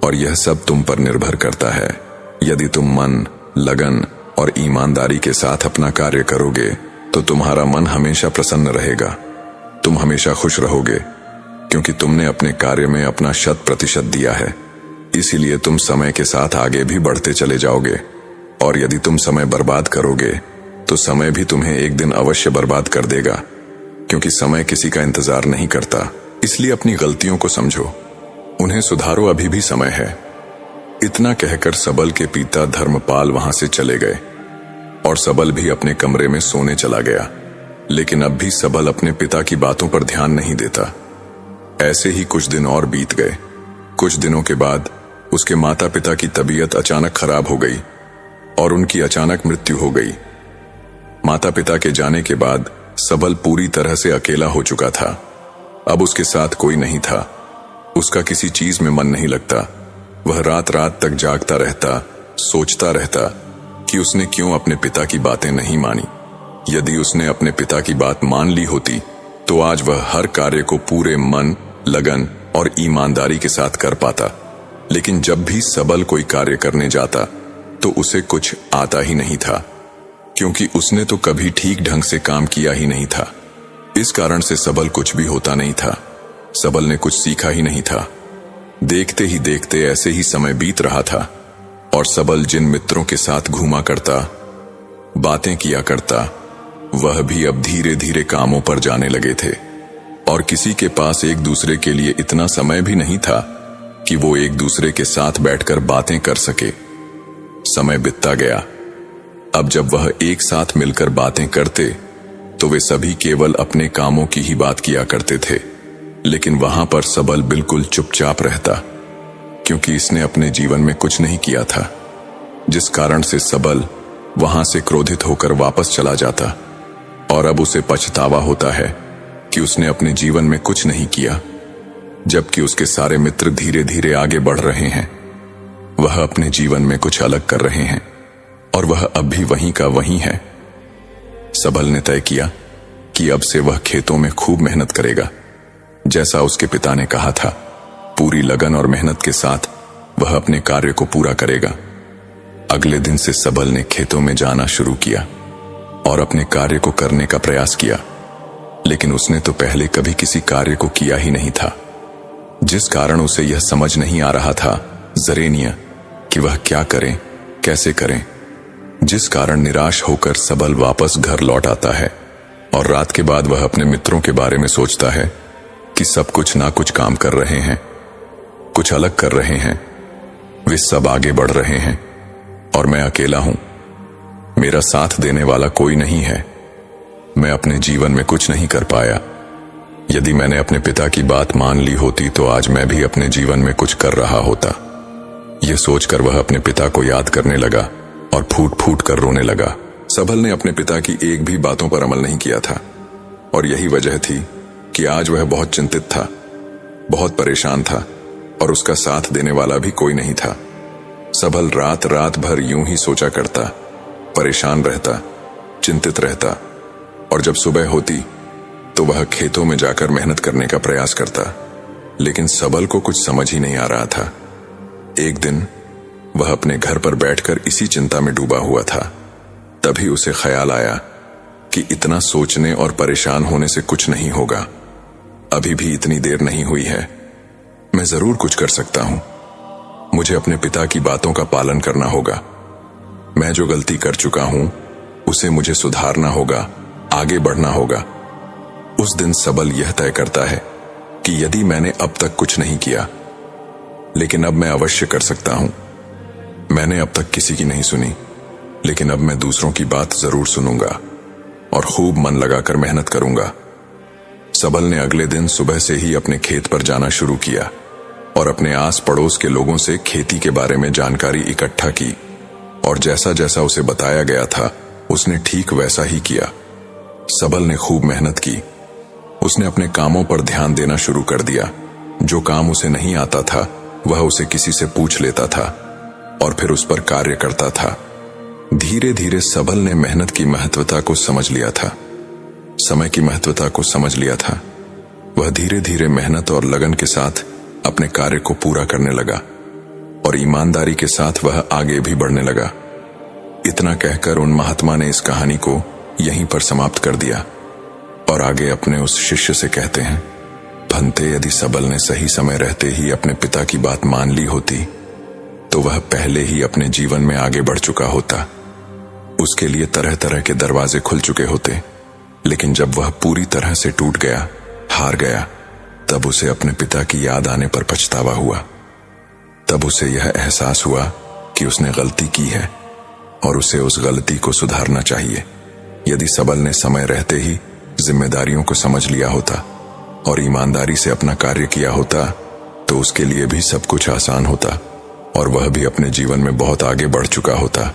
और यह सब तुम पर निर्भर करता है। यदि तुम मन, लगन और ईमानदारी के साथ अपना कार्य करोगे तो तुम्हारा मन हमेशा प्रसन्न रहेगा। तुम हमेशा खुश रहोगे क्योंकि तुमने अपने कार्य में अपना 100% दिया है। इसीलिए तुम समय के साथ आगे भी बढ़ते चले जाओगे। और यदि तुम समय बर्बाद करोगे तो समय भी तुम्हें एक दिन अवश्य बर्बाद कर देगा, क्योंकि समय किसी का इंतजार नहीं करता। इसलिए अपनी गलतियों को समझो, उन्हें सुधारो, अभी भी समय है। इतना कहकर सबल के पिता धर्मपाल वहां से चले गए और सबल भी अपने कमरे में सोने चला गया। लेकिन अब भी सबल अपने पिता की बातों पर ध्यान नहीं देता। ऐसे ही कुछ दिन और बीत गए। कुछ दिनों के बाद उसके माता पिता की तबीयत अचानक खराब हो गई और उनकी अचानक मृत्यु हो गई। माता पिता के जाने के बाद सबल पूरी तरह से अकेला हो चुका था। अब उसके साथ कोई नहीं था। उसका किसी चीज में मन नहीं लगता। वह रात रात तक जागता रहता, सोचता रहता कि उसने क्यों अपने पिता की बातें नहीं मानी। यदि उसने अपने पिता की बात मान ली होती तो आज वह हर कार्य को पूरे मन, लगन और ईमानदारी के साथ कर पाता। लेकिन जब भी सबल कोई कार्य करने जाता तो उसे कुछ आता ही नहीं था, क्योंकि उसने तो कभी ठीक ढंग से काम किया ही नहीं था। इस कारण से सबल कुछ भी होता नहीं था। सबल ने कुछ सीखा ही नहीं था। देखते ही देखते ऐसे ही समय बीत रहा था और सबल जिन मित्रों के साथ घूमा करता, बातें किया करता, वह भी अब धीरे धीरे कामों पर जाने लगे थे और किसी के पास एक दूसरे के लिए इतना समय भी नहीं था कि वो एक दूसरे के साथ बैठकर बातें कर सके। समय बीतता गया। अब जब वह एक साथ मिलकर बातें करते तो वे सभी केवल अपने कामों की ही बात किया करते थे। लेकिन वहां पर सबल बिल्कुल चुपचाप रहता, क्योंकि इसने अपने जीवन में कुछ नहीं किया था, जिस कारण से सबल वहां से क्रोधित होकर वापस चला जाता। और अब उसे पछतावा होता है कि उसने अपने जीवन में कुछ नहीं किया, जबकि उसके सारे मित्र धीरे धीरे आगे बढ़ रहे हैं। वह अपने जीवन में कुछ अलग कर रहे हैं और वह अब भी वहीं का वहीं है। सबल ने तय किया कि अब से वह खेतों में खूब मेहनत करेगा, जैसा उसके पिता ने कहा था। पूरी लगन और मेहनत के साथ वह अपने कार्य को पूरा करेगा। अगले दिन से सबल ने खेतों में जाना शुरू किया और अपने कार्य को करने का प्रयास किया। लेकिन उसने तो पहले कभी किसी कार्य को किया ही नहीं था, जिस कारण उसे यह समझ नहीं आ रहा था जरेनिया कि वह क्या करें, कैसे करें। जिस कारण निराश होकर सबल वापस घर लौट आता है और रात के बाद वह अपने मित्रों के बारे में सोचता है कि सब कुछ ना कुछ काम कर रहे हैं, कुछ अलग कर रहे हैं। वे सब आगे बढ़ रहे हैं और मैं अकेला हूं। मेरा साथ देने वाला कोई नहीं है। मैं अपने जीवन में कुछ नहीं कर पाया। यदि मैंने अपने पिता की बात मान ली होती तो आज मैं भी अपने जीवन में कुछ कर रहा होता। यह सोचकर वह अपने पिता को याद करने लगा और फूट फूट कर रोने लगा। सबल ने अपने पिता की एक भी बातों पर अमल नहीं किया था और यही वजह थी कि आज वह बहुत चिंतित था, बहुत परेशान था और उसका साथ देने वाला भी कोई नहीं था। सबल रात रात भर यूं ही सोचा करता, परेशान रहता, चिंतित रहता और जब सुबह होती तो वह खेतों में जाकर मेहनत करने का प्रयास करता। लेकिन सबल को कुछ समझ ही नहीं आ रहा था। एक दिन वह अपने घर पर बैठकर इसी चिंता में डूबा हुआ था। तभी उसे ख्याल आया कि इतना सोचने और परेशान होने से कुछ नहीं होगा। अभी भी इतनी देर नहीं हुई है, मैं जरूर कुछ कर सकता हूं। मुझे अपने पिता की बातों का पालन करना होगा। मैं जो गलती कर चुका हूं उसे मुझे सुधारना होगा, आगे बढ़ना होगा। उस दिन सबल यह तय करता है कि यदि मैंने अब तक कुछ नहीं किया, लेकिन अब मैं अवश्य कर सकता हूं। मैंने अब तक किसी की नहीं सुनी, लेकिन अब मैं दूसरों की बात जरूर सुनूंगा और खूब मन लगाकर मेहनत करूंगा। सबल ने अगले दिन सुबह से ही अपने खेत पर जाना शुरू किया और अपने आस पड़ोस के लोगों से खेती के बारे में जानकारी इकट्ठा की और जैसा जैसा उसे बताया गया था उसने ठीक वैसा ही किया। सबल ने खूब मेहनत की। उसने अपने कामों पर ध्यान देना शुरू कर दिया। जो काम उसे नहीं आता था वह उसे किसी से पूछ लेता था और फिर उस पर कार्य करता था। धीरे धीरे सबल ने मेहनत की महत्वता को समझ लिया था, समय की महत्वता को समझ लिया था। वह धीरे धीरे मेहनत और लगन के साथ अपने कार्य को पूरा करने लगा और ईमानदारी के साथ वह आगे भी बढ़ने लगा। इतना कहकर उन महात्मा ने इस कहानी को यहीं पर समाप्त कर दिया और आगे अपने उस शिष्य से कहते हैं, भंते, यदि सबल ने सही समय रहते ही अपने पिता की बात मान ली होती तो वह पहले ही अपने जीवन में आगे बढ़ चुका होता। उसके लिए तरह तरह के दरवाजे खुल चुके होते, लेकिन जब वह पूरी तरह से टूट गया, हार गया, तब उसे अपने पिता की याद आने पर पछतावा हुआ। तब उसे यह एहसास हुआ कि उसने गलती की है और उसे उस गलती को सुधारना चाहिए। यदि सबल ने समय रहते ही जिम्मेदारियों को समझ लिया होता और ईमानदारी से अपना कार्य किया होता तो उसके लिए भी सब कुछ आसान होता और वह भी अपने जीवन में बहुत आगे बढ़ चुका होता।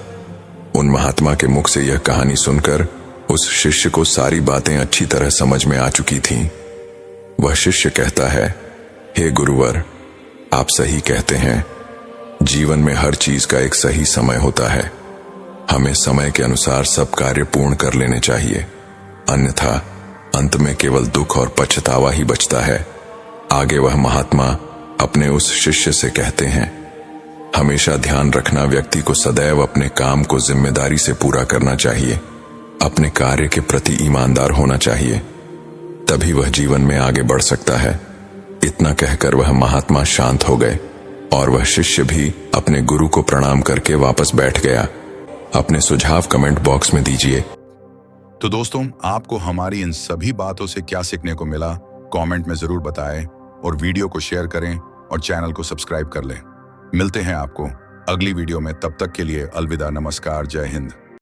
उन महात्मा के मुख से यह कहानी सुनकर उस शिष्य को सारी बातें अच्छी तरह समझ में आ चुकी थीं। वह शिष्य कहता है, हे गुरुवर, आप सही कहते हैं। जीवन में हर चीज का एक सही समय होता है। हमें समय के अनुसार सब कार्य पूर्ण कर लेने चाहिए, अन्यथा अंत में केवल दुख और पछतावा ही बचता है। आगे वह महात्मा अपने उस शिष्य से कहते हैं, हमेशा ध्यान रखना, व्यक्ति को सदैव अपने काम को जिम्मेदारी से पूरा करना चाहिए, अपने कार्य के प्रति ईमानदार होना चाहिए, तभी वह जीवन में आगे बढ़ सकता है। इतना कहकर वह महात्मा शांत हो गए और वह शिष्य भी अपने गुरु को प्रणाम करके वापस बैठ गया। अपने सुझाव कमेंट बॉक्स में दीजिए। तो दोस्तों, आपको हमारी इन सभी बातों से क्या सीखने को मिला, कमेंट में जरूर बताएं और वीडियो को शेयर करें और चैनल को सब्सक्राइब कर लें। मिलते हैं आपको अगली वीडियो में, तब तक के लिए अलविदा, नमस्कार, जय हिंद।